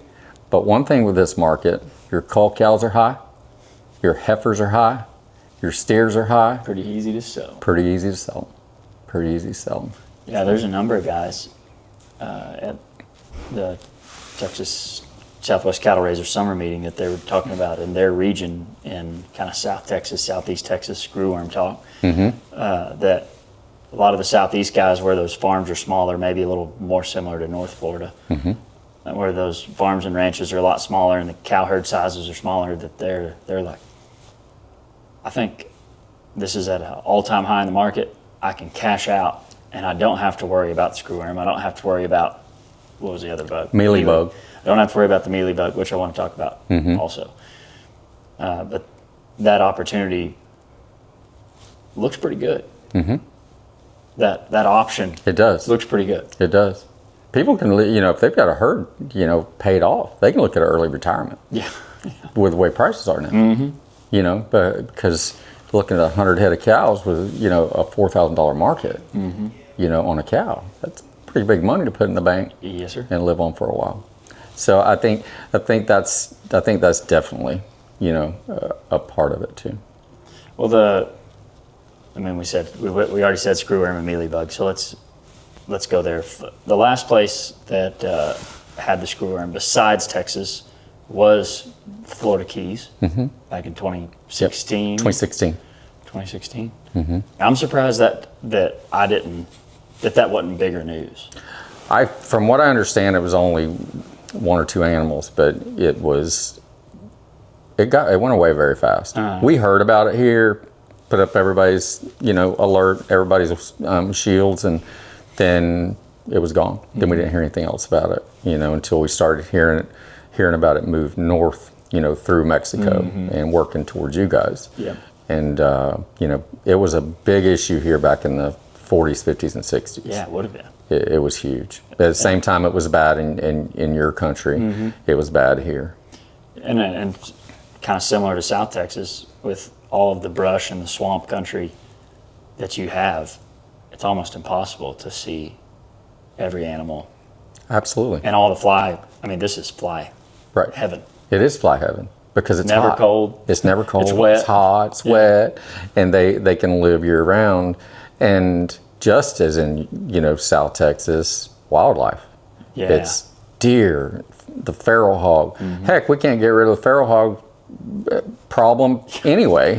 But one thing with this market, your cull cows are high, your heifers are high, your steers are high. Pretty easy to sell. Pretty easy to sell. Pretty easy to sell. Yeah, there's a number of guys at the Texas Southwest Cattle Raiser Summer Meeting that they were talking about in their region in kind of South Texas, Southeast Texas, screwworm talk, that a lot of the Southeast guys where those farms are smaller, maybe a little more similar to North Florida, where those farms and ranches are a lot smaller and the cow herd sizes are smaller, that they're like, I think this is at an all-time high in the market. I can cash out and I don't have to worry about the screwworm. I don't have to worry about, what was the other bug? Mealybug. I don't have to worry about the mealybug, which I want to talk about also. But that opportunity looks pretty good. That option. It does. Looks pretty good. It does. People can, if they've got a herd, paid off, they can look at early retirement. Yeah. With the way prices are now. But because looking at 100 head of cows with, a $4,000 market, on a cow, that's pretty big money to put in the bank. Yes, sir. And live on for a while. So I think that's definitely, a part of it too. Well, we already said screwworm and mealybug, so let's go there. The last place that had the screwworm besides Texas was Florida Keys back in 2016. 2016. I'm surprised that wasn't bigger news. From what I understand, it was only one or two animals, but it went away very fast. We heard about it here, put up everybody's alert, everybody's shields, and then it was gone. Then we didn't hear anything else about it, until we started hearing about it move north, through Mexico and working towards you guys. Yeah. And it was a big issue here back in the 40s, 50s, and 60s. Yeah, it would have been. It was huge. At the same time, it was bad in your country. It was bad here. And kind of similar to South Texas, with all of the brush and the swamp country that you have, it's almost impossible to see every animal. Absolutely. And all the fly. This is fly heaven. It is fly heaven because it's never hot. cold. It's never cold. It's wet. It's hot. It's wet, and they can live year round. And just as in South Texas, wildlife. Yeah. It's deer, the feral hog. Heck, we can't get rid of the feral hog problem anyway.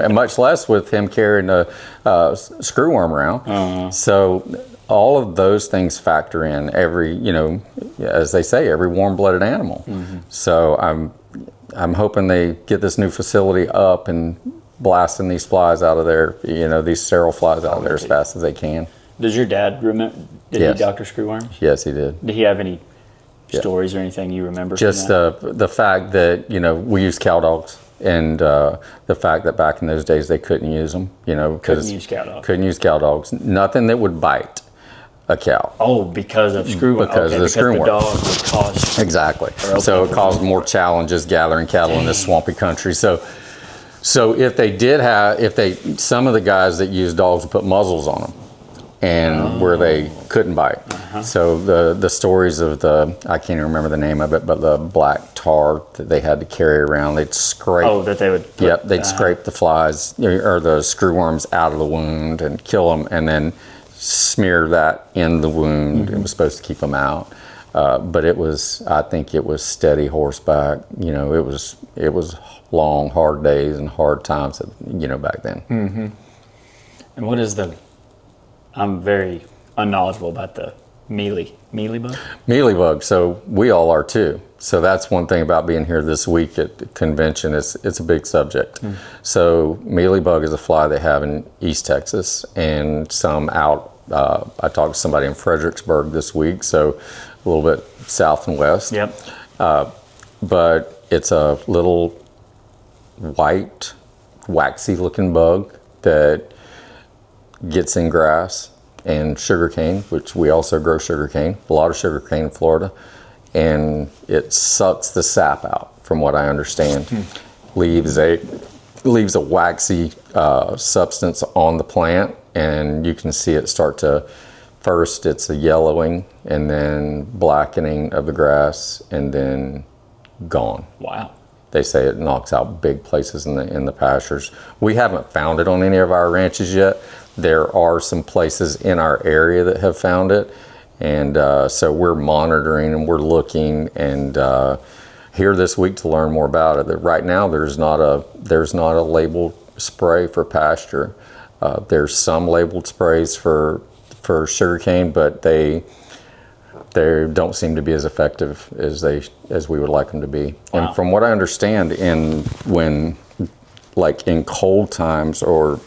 Much less with him carrying a screwworm around. So all of those things factor in every, as they say, every warm-blooded animal. So I'm hoping they get this new facility up and blasting these flies out of there, these sterile flies out of there as fast as they can. Does your dad remember? Did he doctor screwworms? Yes, he did. Did he have any stories or anything you remember? Just the fact that we use cow dogs, and the fact that back in those days they couldn't use them, because couldn't use cow dogs. Nothing that would bite a cow. Oh, because of screwworm. Because of the screwworm. The dog would cause. Exactly. So it caused more challenges gathering cattle in this swampy country. So if some of the guys that use dogs would put muzzles on them, and where they couldn't bite. So the stories of I can't even remember the name of it, but the black tar that they had to carry around, they'd scrape. Oh, that they would. They'd scrape the flies or the screwworms out of the wound and kill them, and then smear that in the wound. It was supposed to keep them out. But I think it was steady horseback. It was long, hard days and hard times, back then. And what is I'm very unknowledgeable about the mealy bug. Mealybug, so we all are too. So that's one thing about being here this week at the convention. It's a big subject. So mealybug is a fly they have in East Texas and some out. I talked to somebody in Fredericksburg this week, so a little bit south and west. Yep. But it's a little white, waxy looking bug that gets in grass and sugarcane, which we also grow sugarcane, a lot of sugarcane in Florida, and it sucks the sap out, from what I understand. Leaves a waxy substance on the plant, and you can see it start to, first it's a yellowing and then blackening of the grass and then gone. Wow. They say it knocks out big places in the pastures. We haven't found it on any of our ranches yet. There are some places in our area that have found it, and so we're monitoring and we're looking and here this week to learn more about it. That right now there's not a labeled spray for pasture. There's some labeled sprays for sugarcane, but they don't seem to be as effective as we would like them to be. Wow. And from what I understand, in cold times or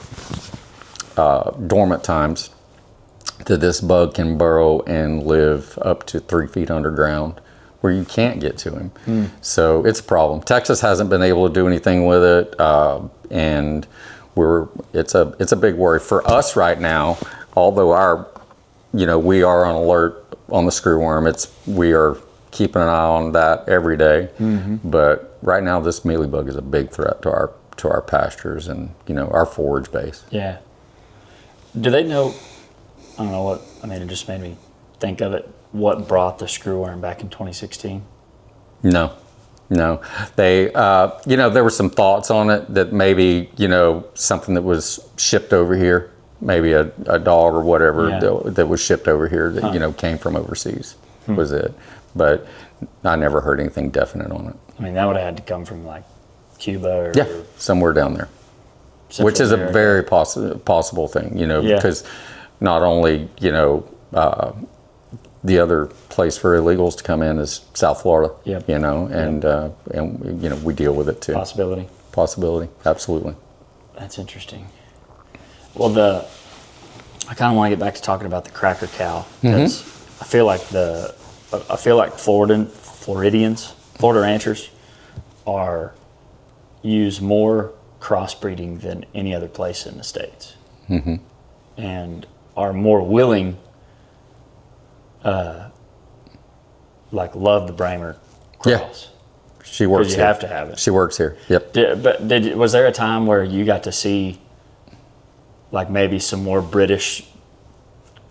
dormant times, that this bug can burrow and live up to 3 feet underground where you can't get to him. So it's a problem. Texas hasn't been able to do anything with it, and it's a big worry for us right now. Although we are on alert on the screwworm. We are keeping an eye on that every day. But right now, this mealybug is a big threat to our pastures and our forage base. Yeah. Do they know? I don't know what. I mean, it just made me think of it. What brought the screwworm back in 2016? No. They, there were some thoughts on it that maybe, something that was shipped over here, maybe a dog or whatever that was shipped over here that, came from overseas was it. But I never heard anything definite on it. I mean, that would have had to come from like Cuba or somewhere down there, which is a very possible thing, because not only, the other place for illegals to come in is South Florida, and we deal with it too. Possibility, absolutely. That's interesting. Well, I kind of want to get back to talking about the cracker cow because I feel like Florida ranchers use more crossbreeding than any other place in the States, and are more willing. Love the Bramer cross. Yeah, she works here. You have to have it. She works here. Yep. Was there a time where you got to see, maybe some more British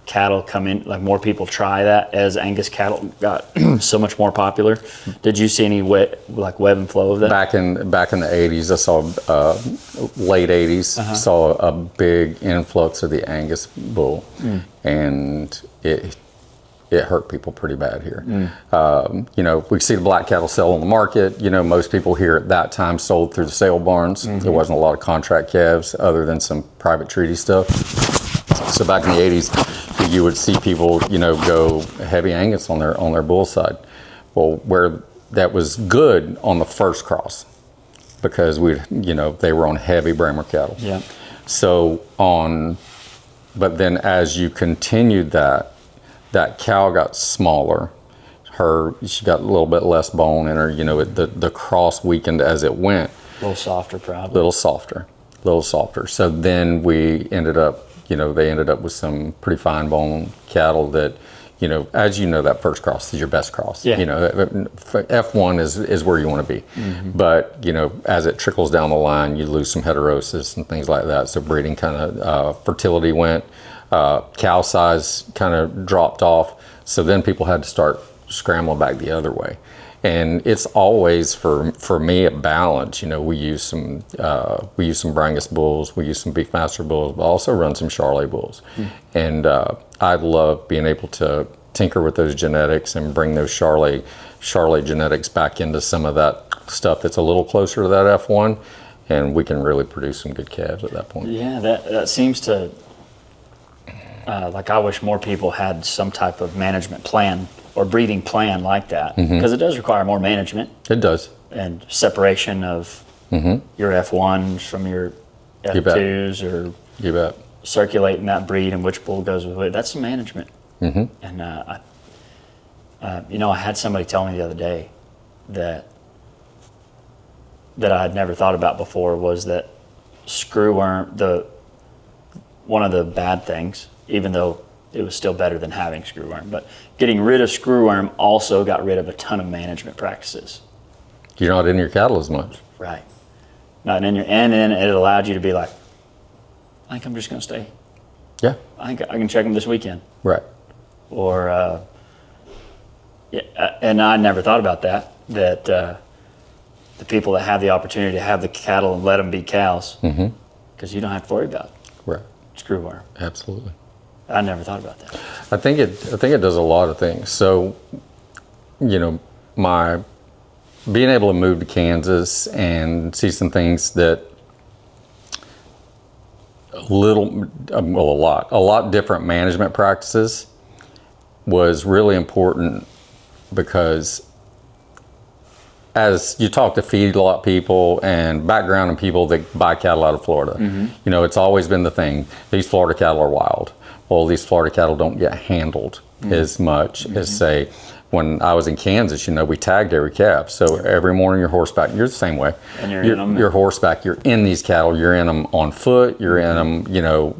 cattle come in, more people try that as Angus cattle got so much more popular? Did you see any web and flow of that? Back in the 80s, I saw late 80s, saw a big influx of the Angus bull, and it hurt people pretty bad here. We see the black cattle sell on the market. Most people here at that time sold through the sale barns. There wasn't a lot of contract calves other than some private treaty stuff. So back in the 80s, you would see people, go heavy Angus on their bull side. Well, where that was good on the first cross because they were on heavy Bramer cattle. Yeah. But then as you continued that cow got smaller. She got a little bit less bone in her. The cross weakened as it went. A little softer, probably. Little softer. So then we ended up, they ended up with some pretty fine bone cattle that, as that first cross is your best cross. Yeah. F1 is where you want to be. But, as it trickles down the line, you lose some heterosis and things like that. So breeding fertility went. Cow size kind of dropped off, so then people had to start scrambling back the other way. And it's always for me a balance. We use some Brangus bulls, we use some Beefmaster bulls, but also run some Charolais bulls. And I love being able to tinker with those genetics and bring those Charolais genetics back into some of that stuff that's a little closer to that F1, and we can really produce some good calves at that point. Yeah, that seems to like I wish more people had some type of management plan or breeding plan like that, because it does require more management. It does. And separation of your F1s from your F2s, or you bet, circulating that breed and which bull goes with it. That's some management. And I had somebody tell me the other day that I had never thought about before, was that screwworm, one of the bad things, even though it was still better than having screwworm, but getting rid of screwworm also got rid of a ton of management practices. You're not in your cattle as much. Right. Not in your, and then it allowed you to be like, I think I'm just going to stay. Yeah. I think I can check them this weekend. Right. Or, and I never thought about that the people that have the opportunity to have the cattle and let them be cows, because you don't have to worry about screwworm. Absolutely. I never thought about that. I think it does a lot of things. So, my being able to move to Kansas and see some things that a lot different management practices was really important, because as you talk to feedlot people and background and people that buy cattle out of Florida, it's always been the thing, these Florida cattle are wild. Well, these Florida cattle don't get handled as much as, say, when I was in Kansas, we tagged every calf. So every morning you're horseback, you're the same way. And you're horseback, you're in these cattle, you're in them on foot, you're in them,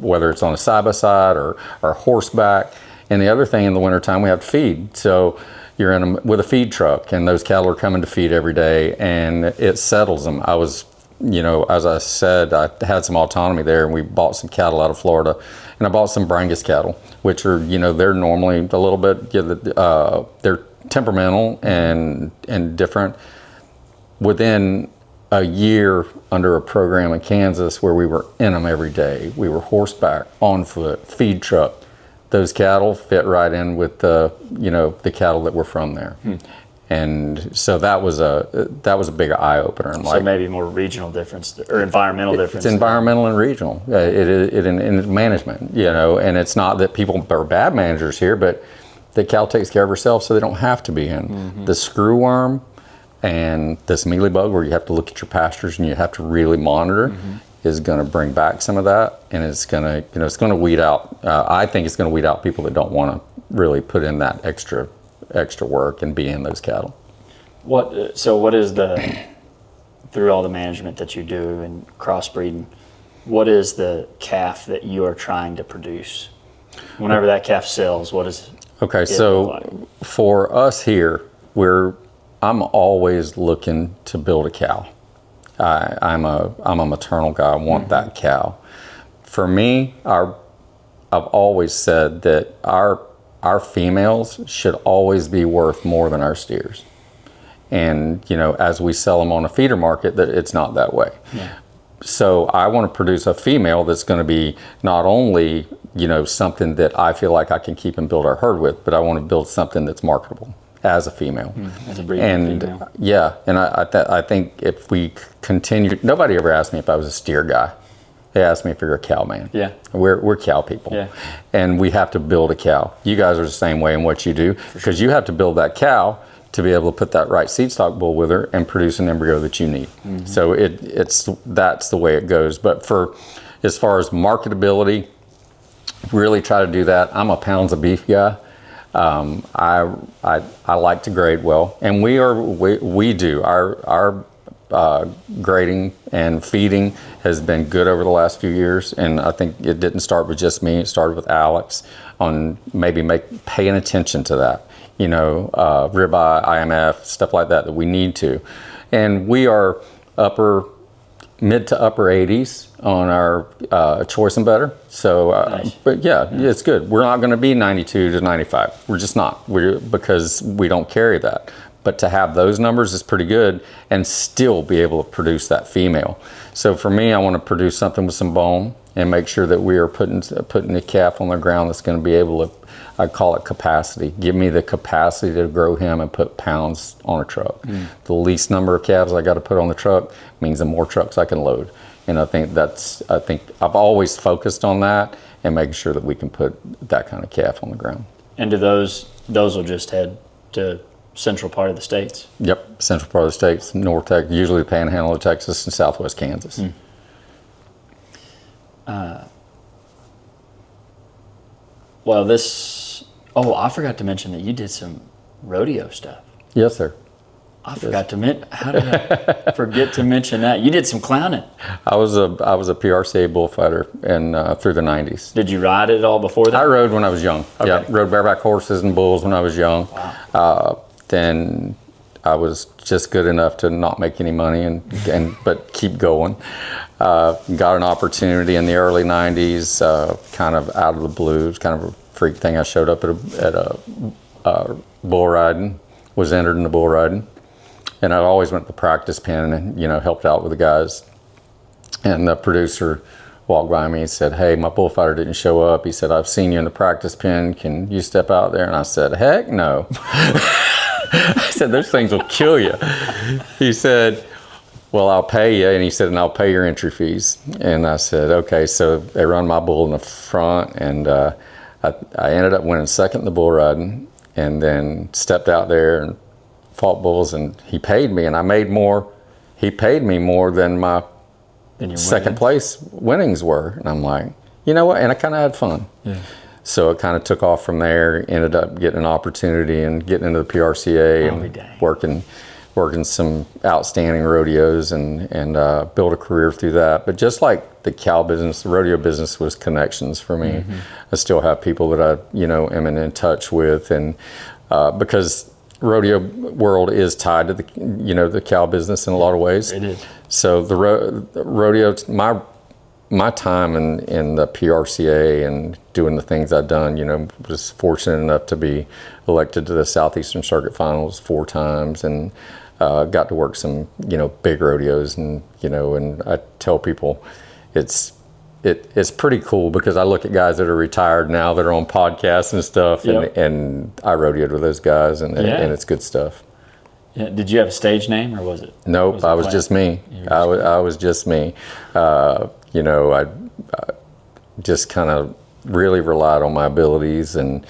whether it's on a side-by-side or horseback. And the other thing, in the wintertime, we have to feed. So you're in them with a feed truck, and those cattle are coming to feed every day, and it settles them. I was, as I said, I had some autonomy there, and we bought some cattle out of Florida, and I bought some Brangus cattle, which are, they're normally a little bit, they're temperamental and different. Within a year under a program in Kansas where we were in them every day, we were horseback, on foot, feed truck. Those cattle fit right in with the cattle that were from there. And so that was a big eye opener. So maybe more regional difference or environmental difference. It's environmental and regional. It in management, and it's not that people are bad managers here, but the cow takes care of herself, so they don't have to be in. The screwworm and this mealybug, where you have to look at your pastures and you have to really monitor, is going to bring back some of that, and it's going to weed out. I think it's going to weed out people that don't want to really put in that extra work and be in those cattle. What is through all the management that you do and crossbreeding, what is the calf that you are trying to produce? Whenever that calf sells, what is okay? It So look like? For us here, I'm always looking to build a cow. I'm a maternal guy. I want that cow. For me, I've always said that our females should always be worth more than our steers. And as we sell them on a feeder market, that it's not that way. So I want to produce a female that's going to be not only something that I feel like I can keep and build our herd with, but I want to build something that's marketable as a female. As a breeding female. Yeah, and I think if we continue, nobody ever asked me if I was a steer guy. They asked me if you're a cow man. Yeah. We're cow people. Yeah. And we have to build a cow. You guys are the same way in what you do, because you have to build that cow to be able to put that right seed stock bull with her and produce an embryo that you need. So that's the way it goes. But as far as marketability, really try to do that. I'm a pounds of beef guy. I like to grade well, and we do our grading and feeding has been good over the last few years, and I think it didn't start with just me. It started with Alex on maybe paying attention to that, ribeye, IMF, stuff like that we need to, and we are mid to upper 80s on our choice and better. So, Nice. But yeah, it's good. We're not going to be 92 to 95. We're just not. Because we don't carry that. But to have those numbers is pretty good, and still be able to produce that female. So for me, I want to produce something with some bone and make sure that we are putting the calf on the ground that's going to be able to, I call it capacity. Give me the capacity to grow him and put pounds on a truck. The least number of calves I got to put on the truck means the more trucks I can load. And I think I've always focused on that, and making sure that we can put that kind of calf on the ground. And do those will just head to central part of the states? Yep, central part of the states, North Texas, usually the Panhandle of Texas and Southwest Kansas. Well, I forgot to mention that you did some rodeo stuff. Yes, sir. I forgot to mention. How did I forget to mention that? You did some clowning. I was a PRCA bullfighter through the 90s. Did you ride it all before that? I rode when I was young. Okay. Yeah, rode bareback horses and bulls when I was young. Wow. Then I was just good enough to not make any money but keep going. Got an opportunity in the early 90s, kind of out of the blue. It was kind of a freak thing. I showed up at a bull riding, was entered in the bull riding. And I always went to the practice pen and, helped out with the guys. And the producer walked by me and said, "Hey, my bullfighter didn't show up." He said, "I've seen you in the practice pen. Can you step out there?" And I said, "Heck no." I said, "Those things will kill you." He said, "Well, I'll pay you." And he said, "And I'll pay your entry fees." And I said, "Okay." So they run my bull in the front, and I ended up winning second in the bull riding, and then stepped out there and fought bulls, and he paid me, and I made more. He paid me more than my second place winnings were. And I'm like, you know what? And I kind of had fun. Yeah. So it kind of took off from there, ended up getting an opportunity and getting into the PRCA and working some outstanding rodeos and built a career through that. But just like the cow business, the rodeo business was connections for me. Mm-hmm. I still have people that I, am in touch with, and because rodeo world is tied to the cow business in a lot of ways. It is. So the rodeo, my time in the PRCA and doing the things I've done, was fortunate enough to be elected to the Southeastern Circuit Finals 4 times, and got to work some big rodeos, and and I tell people it's pretty cool because I look at guys that are retired now that are on podcasts and stuff, yep. and I rodeoed with those guys, and it's good stuff. Yeah. Did you have a stage name, or was it? Nope, I was just me. I was just me. I just kind of really relied on my abilities, and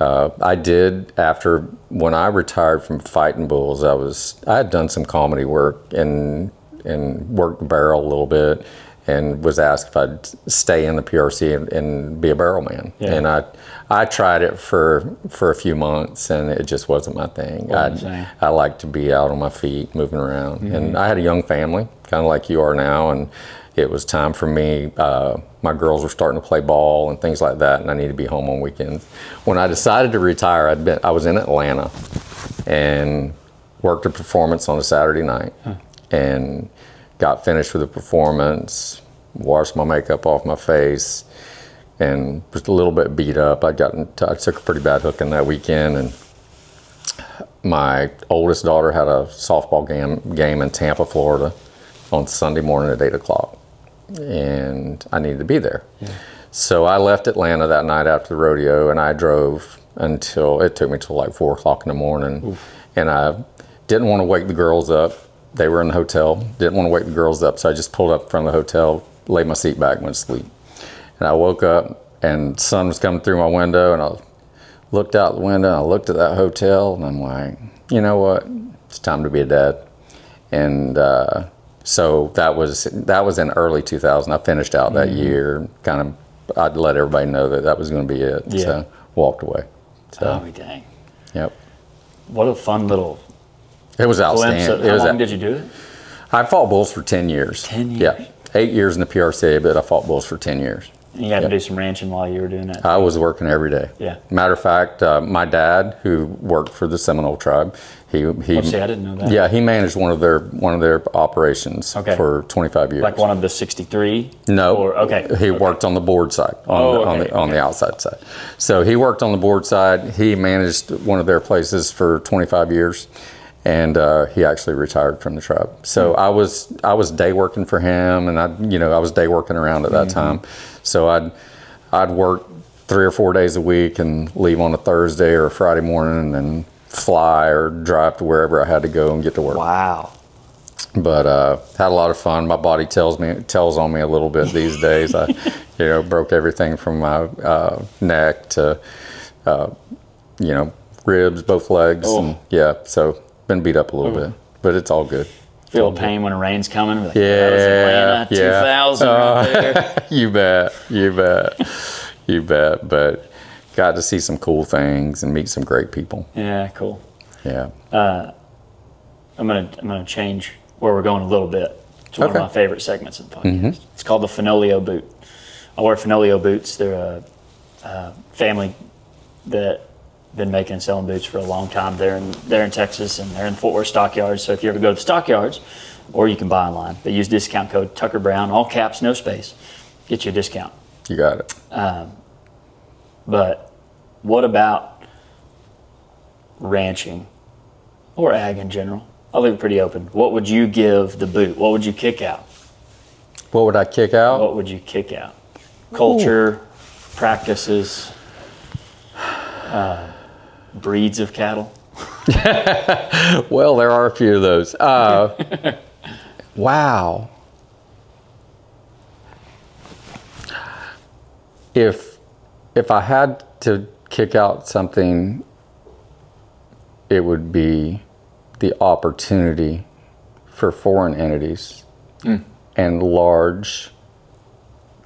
I did after when I retired from fighting bulls. I had done some comedy work and worked the barrel a little bit, and was asked if I'd stay in the PRC and be a barrel man. Yeah. And I tried it for a few months, and it just wasn't my thing. I like to be out on my feet, moving around. Mm-hmm. And I had a young family, kind of like you are now, and it was time for me. My girls were starting to play ball and things like that, and I needed to be home on weekends. When I decided to retire, I was in Atlanta and worked a performance on a Saturday night, and got finished with the performance, washed my makeup off my face, and was a little bit beat up. I took a pretty bad hooking that weekend, and my oldest daughter had a softball game in Tampa, Florida on Sunday morning at 8 o'clock, and I needed to be there. Yeah. So I left Atlanta that night after the rodeo, and I drove it took me till like 4 o'clock in the morning. Oof. And I didn't want to wake the girls up. They were in the hotel. Didn't want to wake the girls up, so I just pulled up in front of the hotel, laid my seat back, and went to sleep. And I woke up, and the sun was coming through my window, and I looked out the window, and I looked at that hotel, and I'm like, you know what? It's time to be a dad. And so that was in early 2000. I finished out that year. I'd let everybody know that was going to be it. Yeah. So walked away. So, oh, dang. Yep. What a fun little. It was outstanding. How long did you do it? I fought bulls for 10 years. 10 years? Yeah. 8 years in the PRCA, but I fought bulls for 10 years. And you had to do some ranching while you were doing that? I was working every day. Yeah. Matter of fact, my dad, who worked for the Seminole tribe, he I didn't know that. Yeah, he managed one of their operations for 25 years. Like one of the 63? No. He worked on the board side, on the outside side. So he worked on the board side. He managed one of their places for 25 years. And he actually retired from the tribe. So I was day working for him, and I was day working around at that time. So I'd work 3 or 4 days a week and leave on a Thursday or a Friday morning, and then fly or drive to wherever I had to go and get to work. Wow. But had a lot of fun. My body tells on me a little bit these days. I You know, broke everything from my neck to, you know, ribs, both legs. Oh. And yeah, so been beat up a little bit, but it's all good. Feel pain when the rain's coming. Like, Yeah, that was Atlanta 2000 right there. You bet. But got to see some cool things and meet some great people. Yeah, cool. Yeah. I'm gonna change where we're going a little bit. It's one Okay. of my favorite segments of the podcast. It's called the Fenolio boot. I wear Fenolio boots. They're a family that been making and selling boots for a long time. They're in Texas, and they're in the Fort Worth stockyards. So if you ever go to the stockyards, or you can buy online, they use discount code Tucker Brown, all caps, no space, get you a discount. You got it. But what about ranching or ag in general? I'll leave it pretty open. What would you give the boot? What would you kick out? What would I kick out? What would you kick out? Culture, practices, breeds of cattle. Well, there are a few of those. Wow. If I had to kick out something, it would be the opportunity for foreign entities and large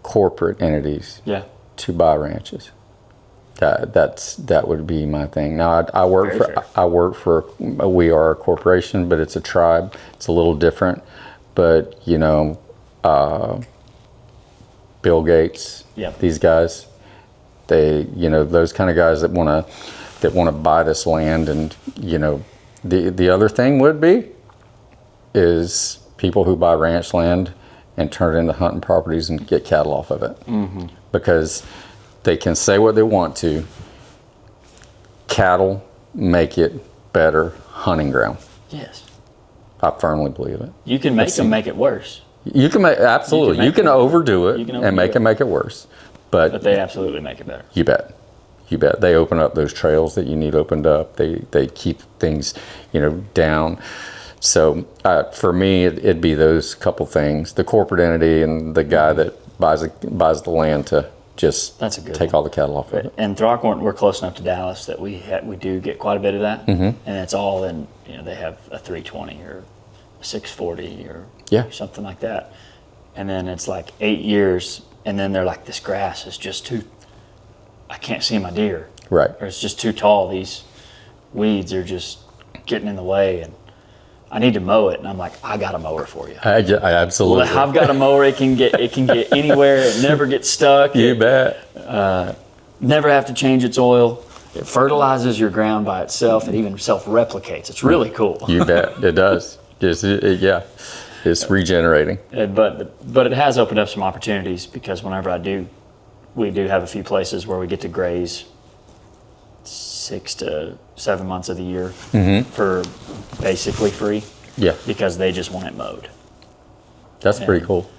corporate entities Yeah. to buy ranches. That would be my thing. Now I work for we are a corporation, but it's a tribe. It's a little different. But you know, Bill Gates, Yep. these guys, they, you know, those kind of guys that want to buy this land. And you know, the other thing would be is people who buy ranch land and turn it into hunting properties and get cattle off of it, because they can say what they want to. Cattle make it better hunting ground. Yes. I firmly believe it. You can make them make it worse, You can make, absolutely. You can overdo it and make it worse. but they absolutely make it better. You bet. They open up those trails that you need opened up. They keep things, you know, down. So for me, it'd be those couple things: the corporate entity and the guy that buys the land to just That's a good take one. all the cattle off of it. And Throckmorton, we're close enough to Dallas that we do get quite a bit of that, and it's all in. You know, they have a 320 or a 640 or something like that, and then it's like 8 years, and then they're like, this grass is just too. I can't see my deer. Right. Or it's just too tall. These weeds are just getting in the way, and I need to mow it. And I'm like, I got a mower for you. I absolutely. Well, I've got a mower. It can get anywhere. It never gets stuck. You bet. Never have to change its oil. It fertilizes your ground by itself. It even self-replicates. It's really cool. You bet. It does. It's regenerating. But it has opened up some opportunities, because whenever we do have a few places where we get to graze 6 to 7 months of the year for basically free. Yeah. Because they just want it mowed. That's pretty cool.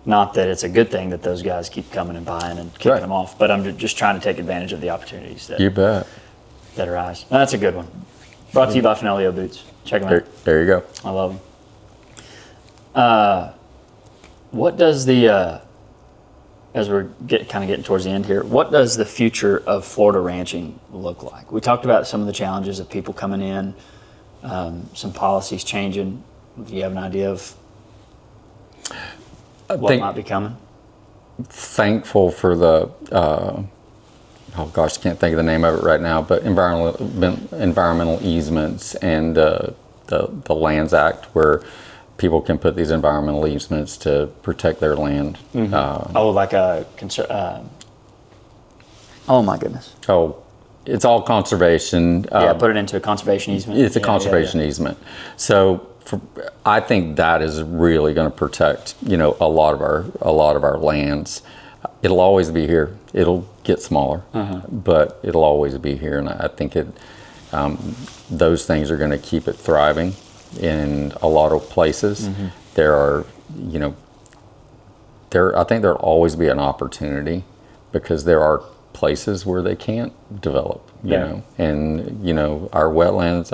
Not that it's a good thing that those guys keep coming and buying and kicking them off, but I'm just trying to take advantage of the opportunities You bet. that arise. That's a good one. Brought to you by Fenolio Boots. Check them out. There you go. I love them. What does as we're getting towards the end here, what does the future of Florida ranching look like? We talked about some of the challenges of people coming in, some policies changing. Do you have an idea of what might be coming? Thankful for the oh gosh, I can't think of the name of it right now, but environmental easements and the Lands Act, where people can put these environmental easements to protect their land. Like a oh my goodness. Oh, it's all conservation. Put it into a conservation easement. It's a conservation easement. So I think that is really going to protect, you know, a lot of our lands. It'll always be here. It'll get smaller, but it'll always be here. And I think those things are going to keep it thriving in a lot of places. There are, you know, I think there'll always be an opportunity, because there are places where they can't develop, you know, and you know, our wetlands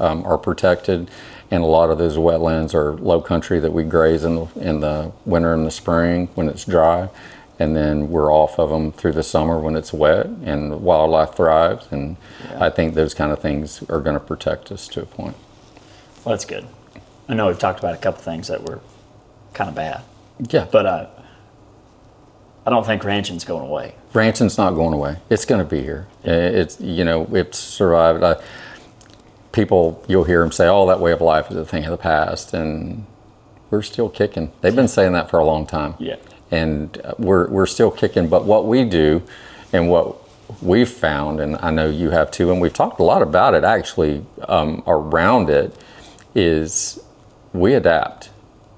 are protected, and a lot of those wetlands are low country that we graze in the winter and the spring when it's dry, and then we're off of them through the summer when it's wet and wildlife thrives. And I think those kind of things are going to protect us to a point. Well, that's good. I know we've talked about a couple things that were kind of bad. Yeah. But I don't think ranching's going away. Ranching's not going away. It's going to be here. It's, it's survived. People, you'll hear them say, oh, that way of life is a thing of the past. And we're still kicking. They've been saying that for a long time. Yeah. And we're still kicking. But what we do and what we've found, and I know you have too, and we've talked a lot about it actually around it, is we adapt.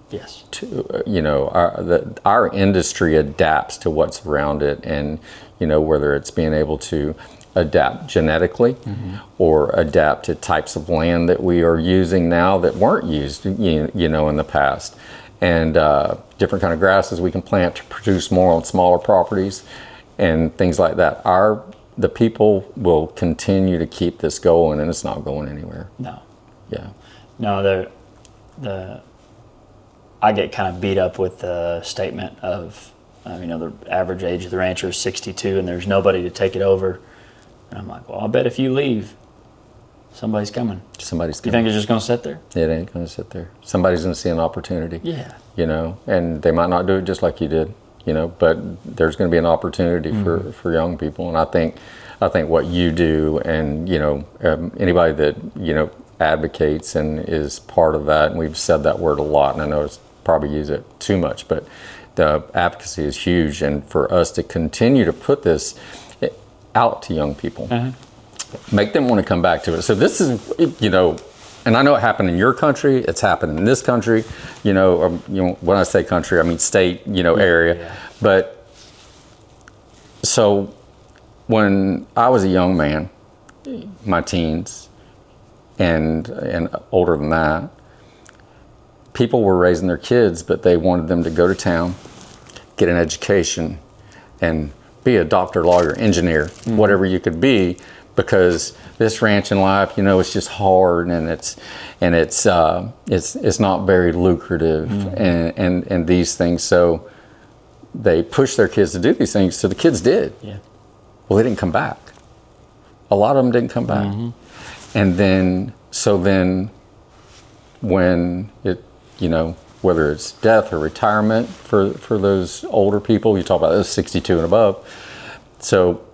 Yes. To our industry adapts to what's around it, and whether it's being able to adapt genetically or adapt to types of land that we are using now that weren't used in the past, and different kind of grasses we can plant to produce more on smaller properties and things like that. The people will continue to keep this going, and it's not going anywhere. No. Yeah. No, I get kind of beat up with the statement of, the average age of the rancher is 62 and there's nobody to take it over. And I'm like, well, I bet if you leave, somebody's coming. Somebody's You coming. think it's just going to sit there? It ain't going to sit there. Somebody's going to see an opportunity. Yeah. And they might not do it just like you did, but there's going to be an opportunity for young people. And I think what you do, and, anybody that, advocates and is part of that, and we've said that word a lot, and I know it's probably use it too much, but the advocacy is huge. And for us to continue to put this out to young people, make them want to come back to it. So this is, and I know it happened in your country, it's happened in this country, when I say country, I mean state, area. Yeah. But so when I was a young man, my teens, and older than that, people were raising their kids, but they wanted them to go to town, get an education, and be a doctor, lawyer, engineer, whatever you could be, because this ranching life, it's just hard, and it's not very lucrative, and these things. So they pushed their kids to do these things. So the kids did. Yeah. Well, they didn't come back. A lot of them didn't come back. And then when it, whether it's death or retirement for those older people, you talk about those 62 and above. So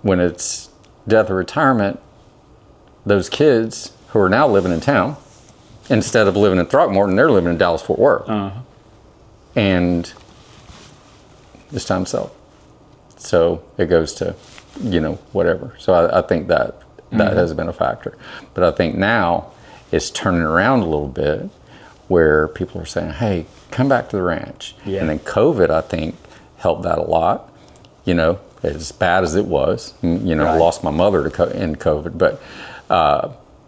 when it's death or retirement, those kids who are now living in town, instead of living in Throckmorton, they're living in Dallas, Fort Worth. And it's time to sell. So it goes to, whatever. So I think that has been a factor. But I think now it's turning around a little bit, where people are saying, hey, come back to the ranch. Yeah. And then COVID, I think, helped that a lot. As bad as it was, Right. I lost my mother in COVID, but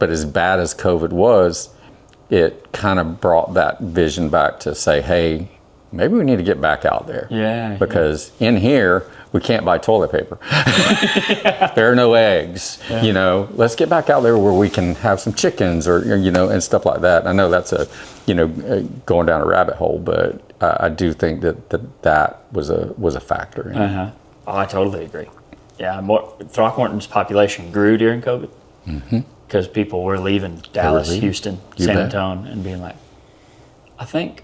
as bad as COVID was, it kind of brought that vision back to say, hey, maybe we need to get back out there. Yeah. Because in here, we can't buy toilet paper. There are no eggs. Yeah. Let's get back out there where we can have some chickens or and stuff like that. I know that's going down a rabbit hole, but I do think that was a factor. In it. Oh, I totally agree. Yeah, Throckmorton's population grew during COVID because people were leaving Dallas, Houston, San Antonio, and being like, I think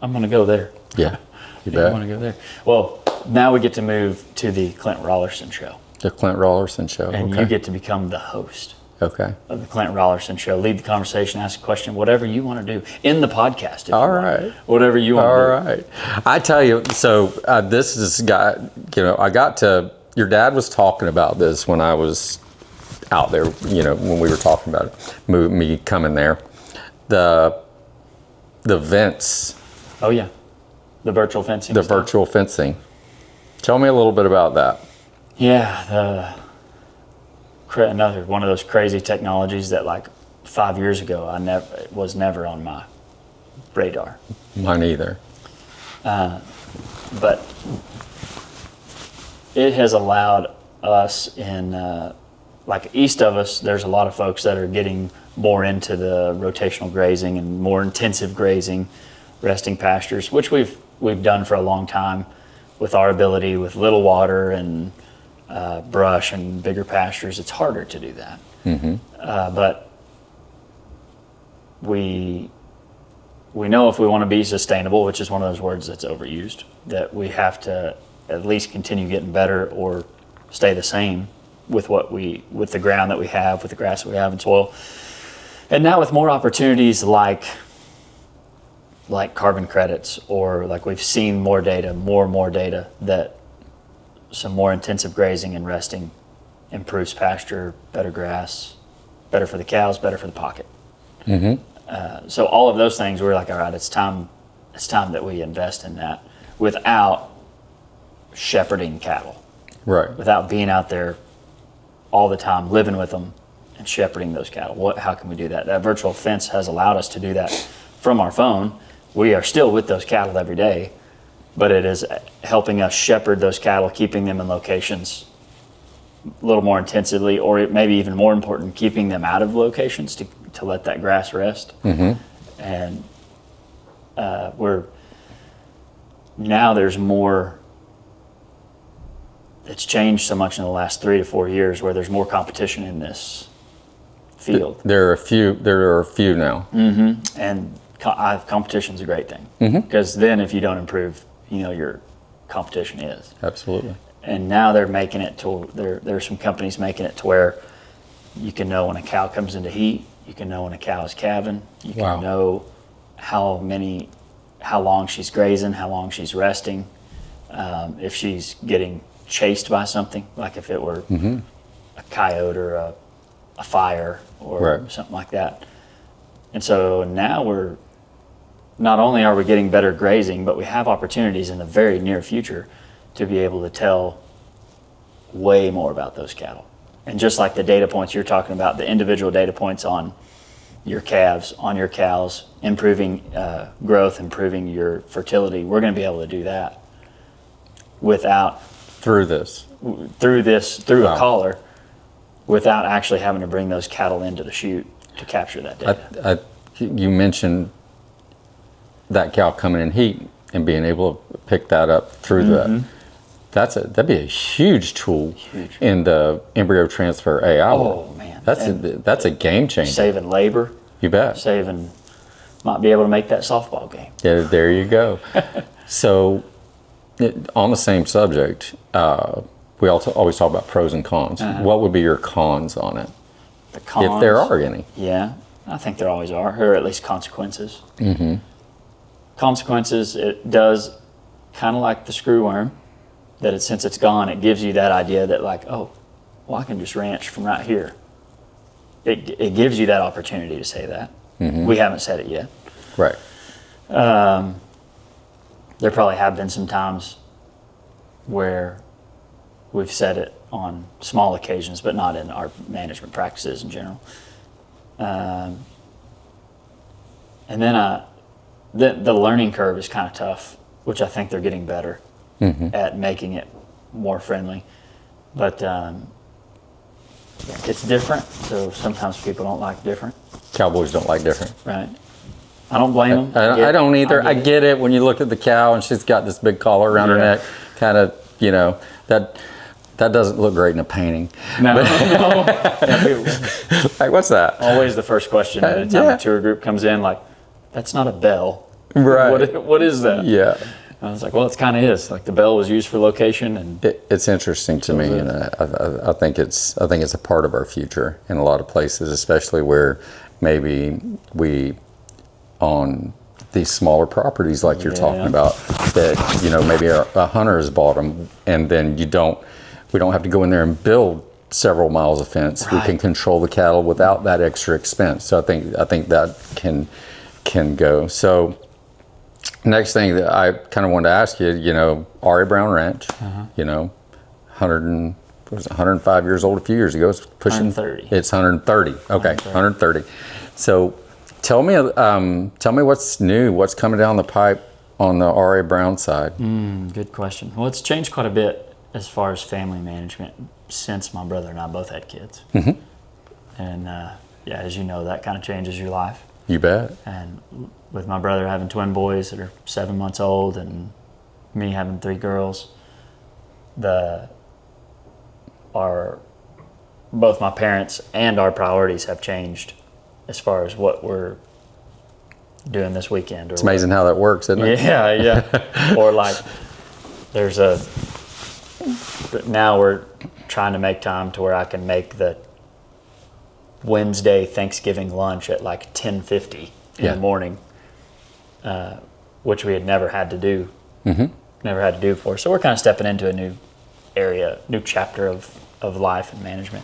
I'm going to go there. Yeah, you I bet. want to go there. Well, now we get to move to the Clint Raulerson show. The Clint Raulerson show. And okay. you get to become the host Okay. of the Clint Raulerson show. Lead the conversation, ask a question, whatever you want to do in the podcast. If All you want. right. Whatever you want All to do. right. I tell you, so this has got, I got to, your dad was talking about this when I was out there, when we were talking about it, me coming there. The vents. Oh, yeah. The virtual fencing. The stuff. virtual fencing. Tell me a little bit about that. Yeah, another one of those crazy technologies that like 5 years ago it was never on my radar. Mine either. But it has allowed us in like east of us, there's a lot of folks that are getting more into the rotational grazing and more intensive grazing, resting pastures, which we've done for a long time. with our ability, with little water and brush and bigger pastures, it's harder to do that. But we know if we want to be sustainable, which is one of those words that's overused, that we have to at least continue getting better or stay the same with with the ground that we have, with the grass that we have and soil. And now with more opportunities like carbon credits, or like we've seen more and more data that some more intensive grazing and resting improves pasture, better grass, better for the cows, better for the pocket. So all of those things, we're like, all right, it's time that we invest in that without shepherding cattle. Right. Without being out there all the time, living with them and shepherding those cattle. How can we do that? That virtual fence has allowed us to do that from our phone. We are still with those cattle every day, but it is helping us shepherd those cattle, keeping them in locations a little more intensively, or it may be even more important, keeping them out of locations to let that grass rest. And there's more. It's changed so much in the last 3 to 4 years where there's more competition in this field. There are a few now. And competition's a great thing, because then if you don't improve, your competition is. Absolutely. And now they're making it to there's some companies making it to where you can know when a cow comes into heat, you can know when a cow is calving, you can know how long she's grazing, how long she's resting, if she's getting chased by something, like if it were a coyote or a fire or something like that. And so now not only are we getting better grazing, but we have opportunities in the very near future to be able to tell way more about those cattle. And just like the data points you're talking about, the individual data points on your calves, on your cows, improving growth, improving your fertility, we're going to be able to do that through a collar, without actually having to bring those cattle into the chute to capture that data. You mentioned that cow coming in heat and being able to pick that up through that'd be a huge tool in the embryo transfer AI. Oh man, that's a game changer. Saving labor. You bet. Might be able to make that softball game. Yeah, there you go. So, on the same subject, we also always talk about pros and cons. What would be your cons on it? The cons, if there are any. Yeah, I think there always are, or at least consequences. Consequences, it does kind of like the screw worm, that since it's gone, it gives you that idea that I can just ranch from right here. It gives you that opportunity to say that. We haven't said it yet. Right. There probably have been some times where we've said it on small occasions, but not in our management practices in general. And then the learning curve is kind of tough, which I think they're getting better at making it more friendly. But it's different, so sometimes people don't like different. Cowboys don't like different. Right. I don't blame them. I don't either. I get it when you look at the cow and she's got this big collar around her neck, kind of, that doesn't look great in a painting. No. Like, what's that? Always the first question anytime a tour group comes in, that's not a bell. Right. What is that? Yeah. I was like, well, it kind of is. The bell was used for location, and it's interesting to me, and I think it's a part of our future in a lot of places, especially where maybe we on these smaller properties like you're talking about, that maybe a hunter has bought them, and then we don't have to go in there and build several miles of fence. Right. We can control the cattle without that extra expense. So I think that can go. So next thing that I kind of wanted to ask you, R.A. Brown Ranch, 105 years old a few years ago. It's pushing 130. It's 130. Okay, 130. So tell me what's new, what's coming down the pipe on the R.A. Brown side. Good question. Well, it's changed quite a bit as far as family management since my brother and I both had kids. And as you know, that kind of changes your life. You bet. And with my brother having twin boys that are 7 months old and me having 3 girls, both my parents and our priorities have changed as far as what we're doing this weekend. It's amazing how that works, isn't it? Yeah. Or like now we're trying to make time to where I can make the Wednesday Thanksgiving lunch at like 10:50 in the morning, which we had never had to do. Never had to do before. So we're kind of stepping into a new area, new chapter of life and management.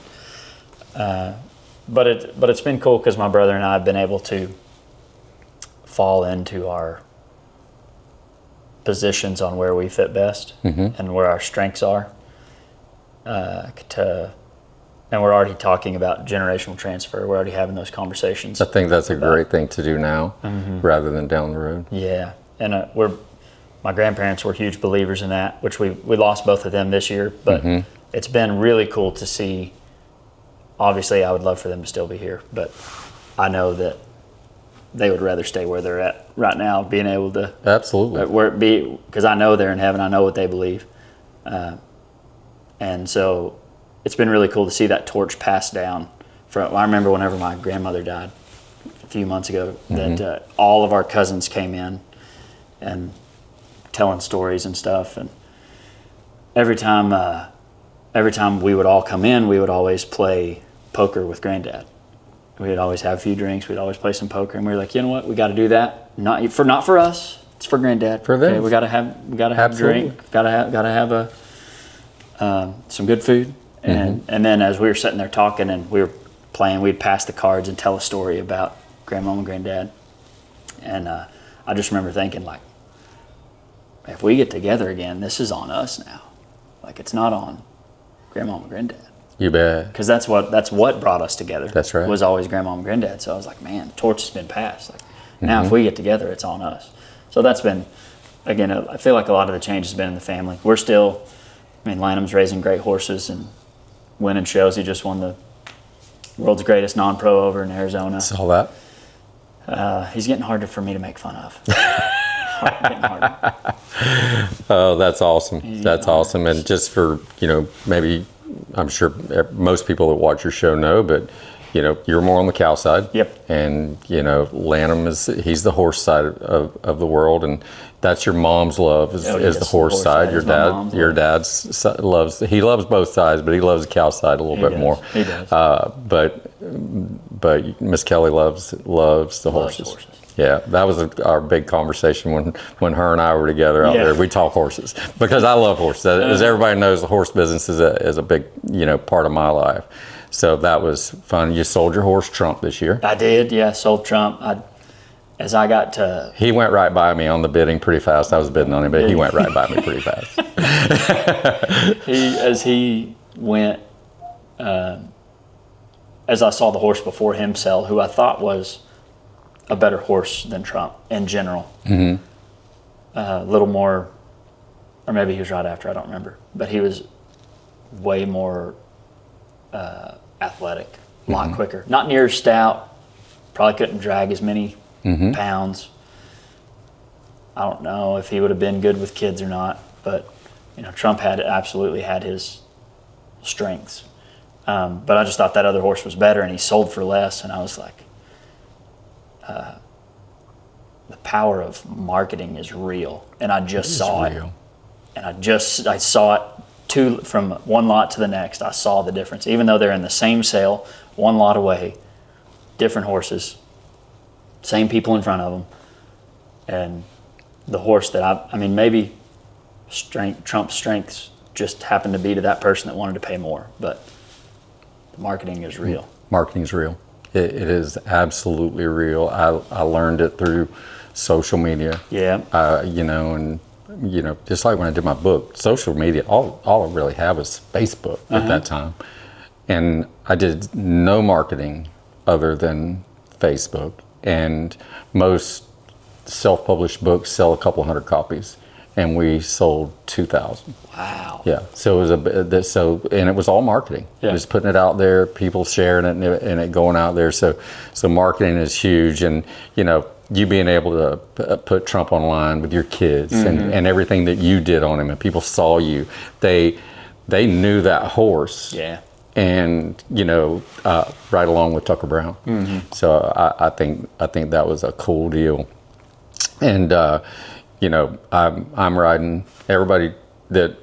But it's been cool because my brother and I have been able to fall into our positions on where we fit best and where our strengths are. And we're already talking about generational transfer. We're already having those conversations. I think that's a great thing to do now rather than down the road. Yeah. And my grandparents were huge believers in that, which we lost both of them this year. But it's been really cool to see. Obviously, I would love for them to still be here, but I know that they would rather stay where they're at right now, being able to because I know they're in heaven. I know what they believe, and so it's been really cool to see that torch passed down. I remember whenever my grandmother died a few months ago, that all of our cousins came in and telling stories and stuff, and every time we would all come in, we would always play poker with Granddad. We'd always have a few drinks. We'd always play some poker, and we were like, you know what? We got to do that. Not for us. It's for Granddad. For them. Okay, we got to have a drink. Got to have some good food. And then as we were sitting there talking and we were playing, we'd pass the cards and tell a story about Grandmama and Granddad. And I just remember thinking, like, if we get together again, this is on us now. Like, it's not on Grandmama and Granddad. You bet. Because that's what brought us together. That's right. Was always Grandmama and Granddad. So I was like, man, the torch has been passed. Like, now if we get together, it's on us. So that's been, again, I feel like a lot of the change has been in the family. We're still, Lanham's raising great horses and winning shows. He just won the world's greatest non-pro over in Arizona. Saw that. He's getting harder for me to make fun of. Getting harder. Oh, that's awesome. That's awesome. And just for, maybe, I'm sure most people that watch your show know, but, you're more on the cow side. Yep. And, Lanham he's the horse side of the world. And that's your mom's love is the horse side. Your dad's loves both sides, but he loves the cow side a little bit more. He does. But Miss Kelly loves the horses. Yeah, that was our big conversation when her and I were together out there. We talk horses because I love horses. As everybody knows, the horse business is a big part of my life. So that was fun. You sold your horse Trump this year. I did, yeah. Sold Trump. He went right by me on the bidding pretty fast. I was bidding on him, but he went right by me pretty fast. He went, as I saw the horse before him sell, who I thought was a better horse than Trump in general. A little more, or maybe he was right after, I don't remember. But he was way more athletic, a lot quicker. Not near as stout, probably couldn't drag as many pounds. I don't know if he would have been good with kids or not, but Trump absolutely had his strengths. But I just thought that other horse was better, and he sold for less, and I was like, the power of marketing is real, and I just saw it. And I saw it from one lot to the next. I saw the difference, even though they're in the same sale, one lot away, different horses, same people in front of them, and the horse that maybe Trump's strengths just happened to be to that person that wanted to pay more, but the marketing is real. Marketing is real. It is absolutely real. I learned it through social media. Yeah. Just like when I did my book, social media, all I really had was Facebook at that time. And I did no marketing other than Facebook. And most self-published books sell a couple hundred copies. And we sold 2,000. Wow. Yeah. So it was and it was all marketing. Yeah. Just putting it out there, people sharing it and it going out there. So marketing is huge. And, you being able to put Trump online with your kids and everything that you did on him, and people saw you, they knew that horse. Yeah. And right along with Tucker Brown. So I think that was a cool deal. And I'm riding. Everybody that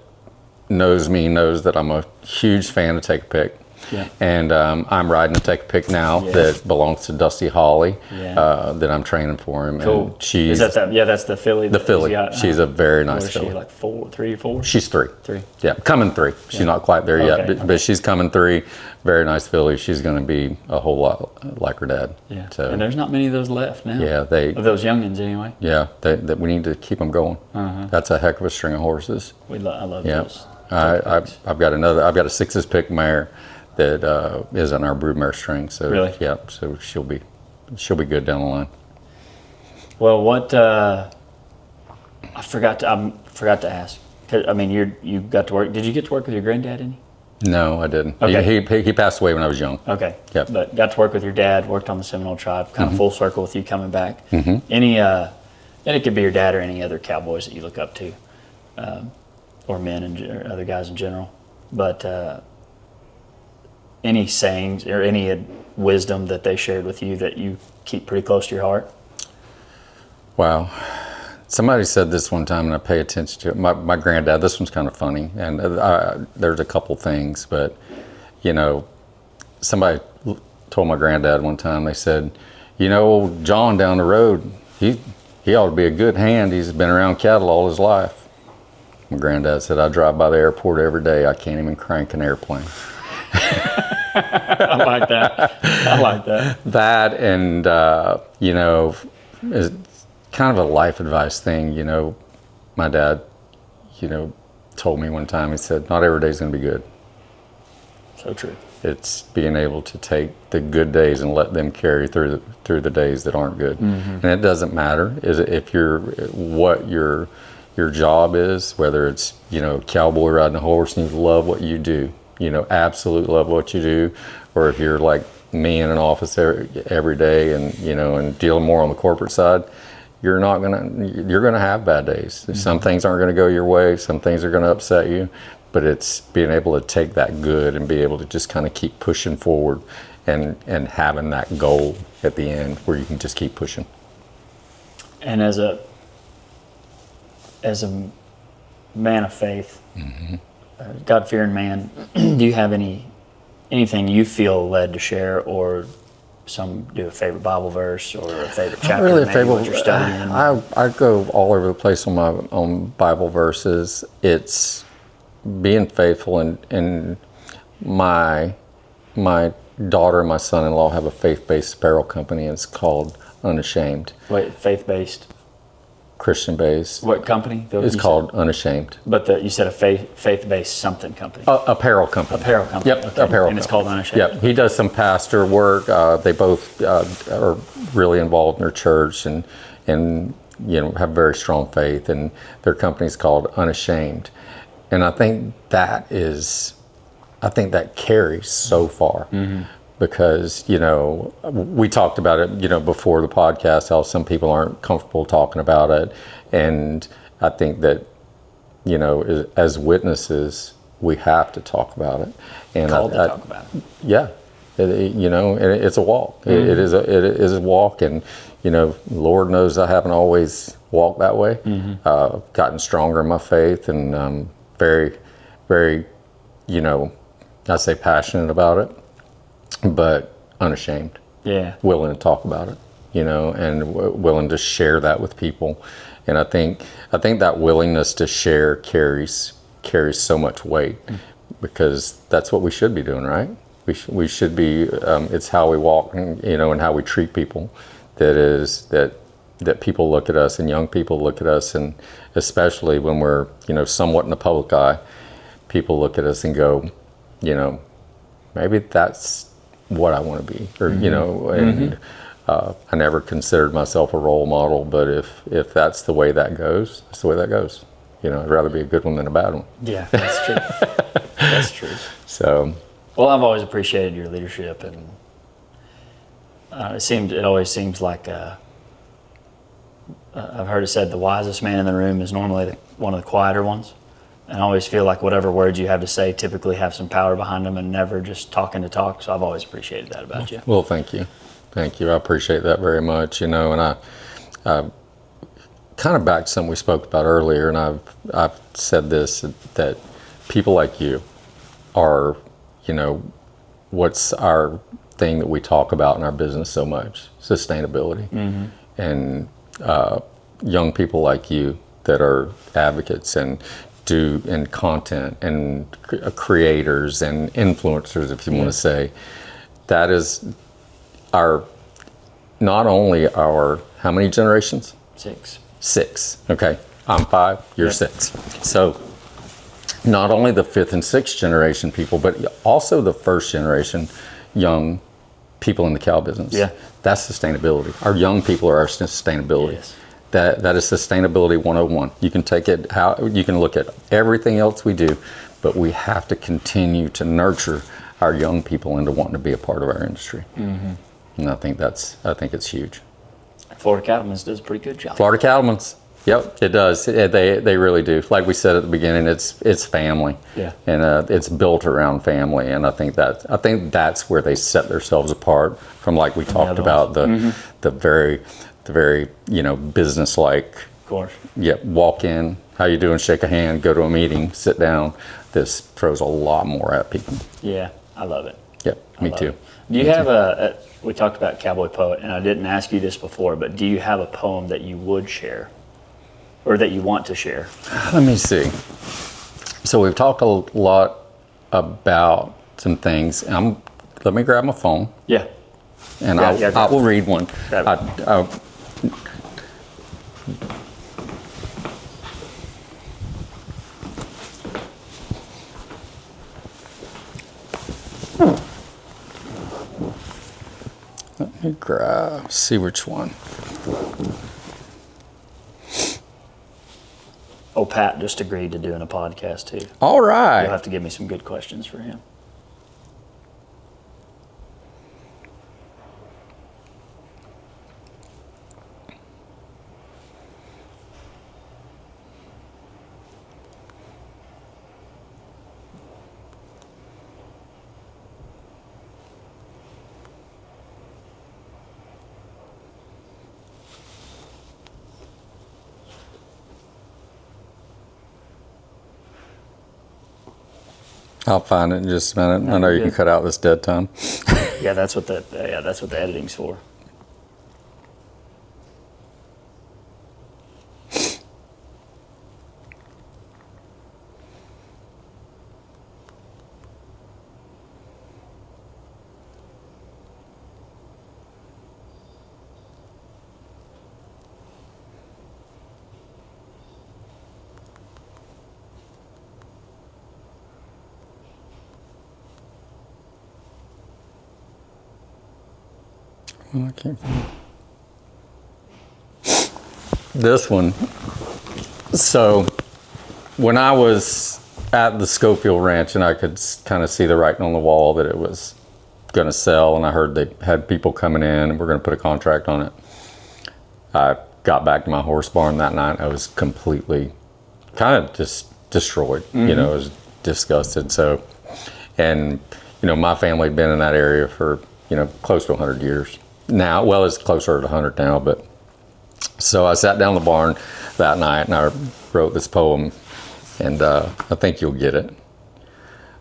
knows me knows that I'm a huge fan of Take a Pick. Yeah. And I'm riding a Take a Pick now that belongs to Dusty Holly. That I'm training for him. Cool. And she's that's the filly. The filly. She's a very nice is filly. She like 3 or 4? She's 3. 3. Yeah, coming 3. She's not quite there yet, Okay, but she's coming 3. Very nice filly. She's going to be a whole lot like her dad. Yeah. So, and there's not many of those left now. Yeah, of those youngins anyway. Yeah, that we need to keep them going. That's a heck of a string of horses. I love Yeah, those. I've got a 6's pick mare that is on our broodmare string. So really, yeah, so she'll be good down the line. Well, what I forgot to ask. I mean, you got to work. Did you get to work with your granddad any? No, I didn't. Okay. He passed away when I was young. Okay. Yep. But got to work with your dad. Worked on the Seminole tribe. Kind of full circle with you coming back. Any and it could be your dad or any other cowboys that you look up to, or men or other guys in general. But any sayings or any wisdom that they shared with you that you keep pretty close to your heart? Wow. Somebody said this one time, and I pay attention to it. My granddad, this one's kind of funny, and there's a couple things, but, somebody told my granddad one time, they said, old John down the road, he ought to be a good hand. He's been around cattle all his life. My granddad said, I drive by the airport every day. I can't even crank an airplane. I like that. That and, is kind of a life advice thing. My dad, told me one time, he said, not every day's going to be good. So true. It's being able to take the good days and let them carry through the days that aren't good. And it doesn't matter if what your job is, whether it's, cowboy riding a horse and you love what you do, absolutely love what you do, or if you're like me in an office every day and, and dealing more on the corporate side, you're gonna have bad days. Some things aren't gonna go your way, some things are gonna upset you, but it's being able to take that good and be able to just kind of keep pushing forward and having that goal at the end where you can just keep pushing. And as a man of faith, God-fearing man, do you have anything you feel led to share, or do a favorite Bible verse or a favorite chapter? Not really a maybe favorite. What you're studying. I go all over the place on my own Bible verses. It's being faithful, and my daughter and my son-in-law have a faith-based apparel company, and it's called Unashamed. Wait, faith-based? Christian-based. What company? It's called Unashamed. But you said a faith-based something company. Apparel company. Apparel company. Yep, Okay. apparel. And it's called Unashamed. Yep, he does some pastor work. They both are really involved in their church and have very strong faith. And their company's called Unashamed. And I think that carries so far. Because, we talked about it, before the podcast, how some people aren't comfortable talking about it. And I think that, as witnesses, we have to talk about it. And Called to talk about it. Yeah. It's a walk. It is a walk. And, Lord knows I haven't always walked that way. Gotten stronger in my faith and very, very, I say passionate about it. But unashamed. Yeah. Willing to talk about it, and willing to share that with people. And I think that willingness to share carries so much weight, because that's what we should be doing, right? We should be. It's how we walk, and how we treat people. That people look at us, and young people look at us, and especially when we're somewhat in the public eye, people look at us and go, maybe that's what I want to be, or and I never considered myself a role model, but if that's the way that goes, that's the way that goes. I'd rather be a good one than a bad one. Yeah, that's true. That's true. So, well, I've always appreciated your leadership, and it always seems like I've heard it said the wisest man in the room is normally one of the quieter ones. And I always feel like whatever words you have to say typically have some power behind them and never just talking to talk. So I've always appreciated that about you. Well, thank you. Thank you. I appreciate that very much, and I kind of back to something we spoke about earlier, and I've said this, that people like you are, what's our thing that we talk about in our business so much, sustainability. Mm-hmm. And young people like you that are advocates and content and creators and influencers, if you want to say, that is not only our, how many generations? 6. Okay. I'm 5, you're 6. So not only the 5th and 6th generation people, but also the 1st generation young people in the cow business. Yeah. That's sustainability. Our young people are our sustainability. Yes. That is sustainability 101. You can take it you can look at everything else we do, but we have to continue to nurture our young people into wanting to be a part of our industry. Mm-hmm. And I think it's huge. Florida Cattlemen's does a pretty good job. Florida Cattlemen's, yep, it does. They really do. Like we said at the beginning, it's family. Yeah. And it's built around family, and I think that's where they set themselves apart from, like we talked about, the very business-like. Of course. Yeah, walk in, how you doing, shake a hand, go to a meeting, sit down. This throws a lot more at people. Yeah, I love it. Yep, me too. Do you have we talked about Cowboy Poet, and I didn't ask you this before, but do you have a poem that you would share or that you want to share? Let me see. So we've talked a lot about some things. Let me grab my phone. Yeah. And I will read one. Let me see which one. Oh, Pat just agreed to doing a podcast too. All right. You'll have to give me some good questions for him. I'll find it in just a minute. I know you can cut out this dead time. Yeah, that's what the editing's for. Well, I can't find it. This one. So when I was at the Schofield Ranch and I could kind of see the writing on the wall that it was going to sell, and I heard they had people coming in and we're going to put a contract on it, I got back to my horse barn that night. I was completely kind of just destroyed. Mm-hmm. I was disgusted. So, and my family had been in that area for close to 100 years now. Well, it's closer to 100 now, but so I sat down in the barn that night and I wrote this poem, and I think you'll get it.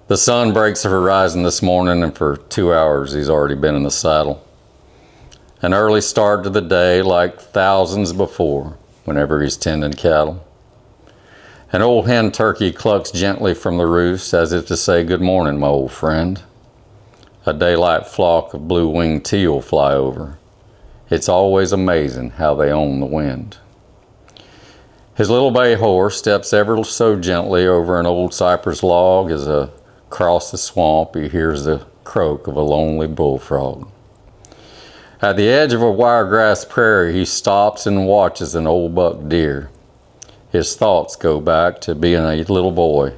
The sun breaks the horizon this morning, and for 2 hours he's already been in the saddle. An early start to the day, like thousands before, whenever he's tending cattle. An old hen turkey clucks gently from the roost, as if to say, "Good morning, my old friend." A daylight flock of blue-winged teal fly over. It's always amazing how they own the wind. His little bay horse steps ever so gently over an old cypress log as across the swamp he hears the croak of a lonely bullfrog. At the edge of a wiregrass prairie he stops and watches an old buck deer. His thoughts go back to being a little boy,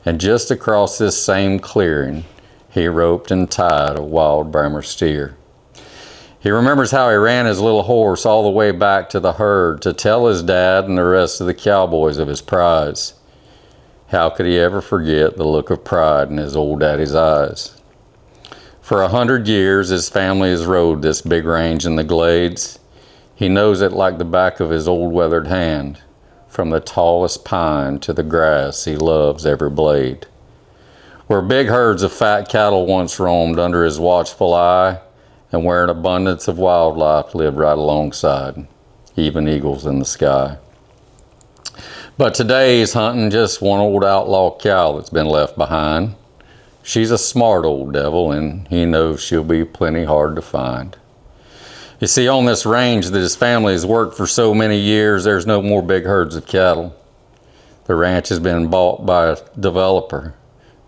and just across this same clearing he roped and tied a wild Brahmer steer. He remembers how he ran his little horse all the way back to the herd to tell his dad and the rest of the cowboys of his prize. How could he ever forget the look of pride in his old daddy's eyes? For 100 years, his family has rode this big range in the Glades. He knows it like the back of his old weathered hand. From the tallest pine to the grass, he loves every blade. Where big herds of fat cattle once roamed under his watchful eye, and where an abundance of wildlife lived right alongside, even eagles in the sky. But today he's hunting just one old outlaw cow that's been left behind. She's a smart old devil, and he knows she'll be plenty hard to find. You see, on this range that his family has worked for so many years, there's no more big herds of cattle. The ranch has been bought by a developer,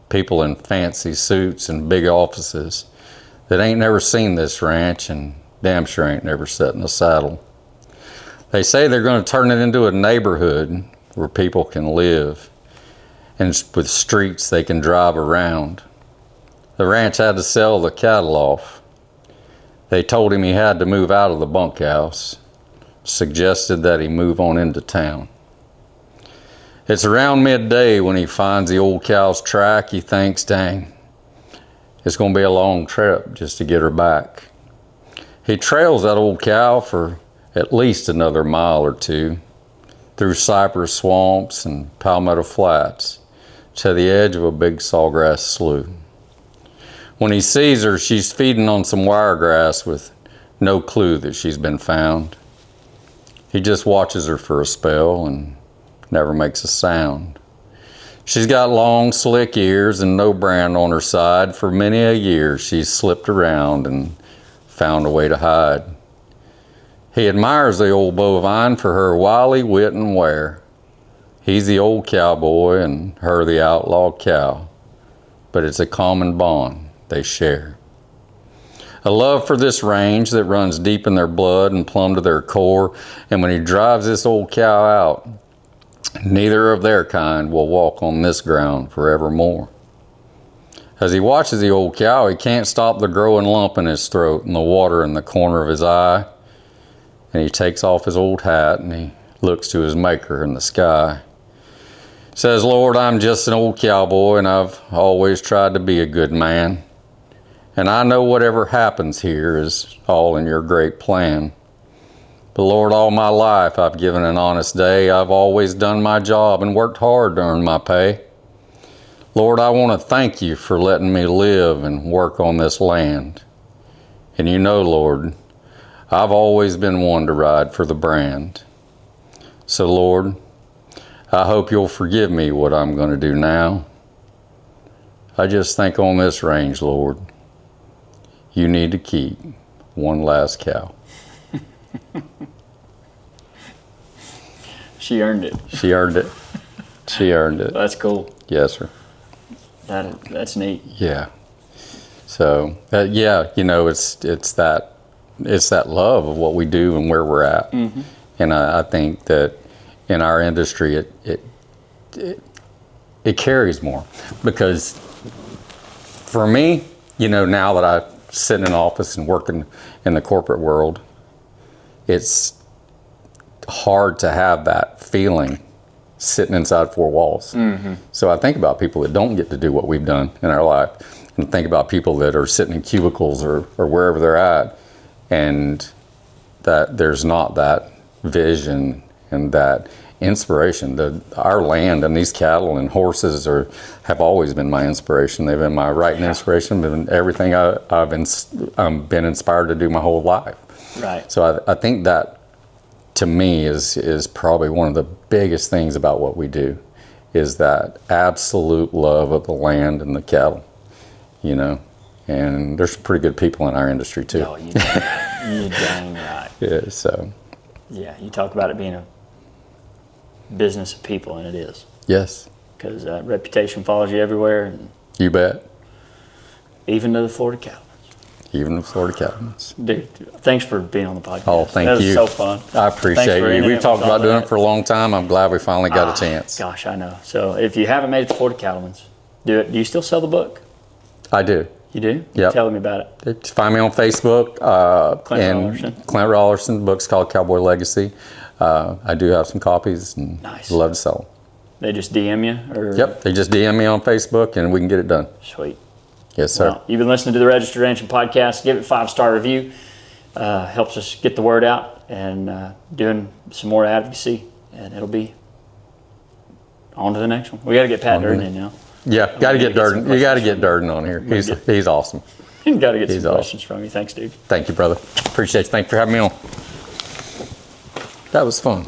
people in fancy suits and big offices that ain't never seen this ranch and damn sure ain't never sat in a saddle. They say they're going to turn it into a neighborhood where people can live and with streets they can drive around. The ranch had to sell the cattle off. They told him he had to move out of the bunkhouse, suggested that he move on into town. It's around midday when he finds the old cow's track. He thinks, dang, it's going to be a long trip just to get her back. He trails that old cow for at least another mile or two, through cypress swamps and palmetto flats, to the edge of a big sawgrass slough. When he sees her, she's feeding on some wiregrass with no clue that she's been found. He just watches her for a spell and never makes a sound. She's got long, slick ears and no brand on her side. For many a year, she's slipped around and found a way to hide. He admires the old bovine for her wily wit and wear. He's the old cowboy and her the outlaw cow, but it's a common bond they share. A love for this range that runs deep in their blood and plumb to their core, and when he drives this old cow out, neither of their kind will walk on this ground forevermore. As he watches the old cow, he can't stop the growing lump in his throat and the water in the corner of his eye. And he takes off his old hat and he looks to his maker in the sky. Says, Lord, I'm just an old cowboy and I've always tried to be a good man. And I know whatever happens here is all in your great plan. But Lord, all my life I've given an honest day. I've always done my job and worked hard to earn my pay. Lord, I want to thank you for letting me live and work on this land. And you know, Lord, I've always been one to ride for the brand. So Lord, I hope you'll forgive me what I'm going to do now. I just think on this range, Lord, you need to keep one last cow. She earned it. She earned it. She earned it. That's cool. Yes, sir. That's neat. Yeah. So, yeah, you know, it's that love of what we do and where we're at. Mm-hmm. And I think that in our industry, it carries more. Because for me, you know, now that I sit in an office and working in the corporate world, it's hard to have that feeling sitting inside four walls. Mm-hmm. So I think about people that don't get to do what we've done in our life, and think about people that are sitting in cubicles or wherever they're at, and that there's not that vision and that inspiration. Our land and these cattle and horses have always been my inspiration. They've been my right and inspiration, been everything I've been inspired to do my whole life. Right. So I think that, to me, is probably one of the biggest things about what we do, is that absolute love of the land and the cattle, you know. And there's some pretty good people in our industry too. Oh, you dang right. Yeah. So. Yeah, you talk about it being a business of people, and it is. Yes. Because reputation follows you everywhere, and you bet. Even to the Florida Cowboys. Even the Florida Cowboys. Dude, thanks for being on the podcast. Oh, thank you. That was so fun. I appreciate you. We've talked about doing it for a long time. I'm glad we finally got a chance. Gosh, I know. So if you haven't made it to Florida Cattlemen's, do it. Do you still sell the book? I do. You do? Yep. Tell me about it. Find me on Facebook. Clint and Raulerson. Clint Raulerson. The book's called Cowboy Legacy. I do have some copies and Nice. love to sell them. They just DM you? Or? Yep, they just DM me on Facebook and we can get it done. Sweet. Yes, sir. Well, you've been listening to the Registered Ranching Podcast. Give it a 5-star review. Helps us get the word out and doing some more advocacy. And it'll be on to the next one. We got to get Pat Durden in now. Yeah, got to get Durden. You got to get Durden on here. He's awesome. Got to get some He's awesome. questions from you. Thanks, dude. Thank you, brother. Appreciate you. Thank you for having me on. That was fun.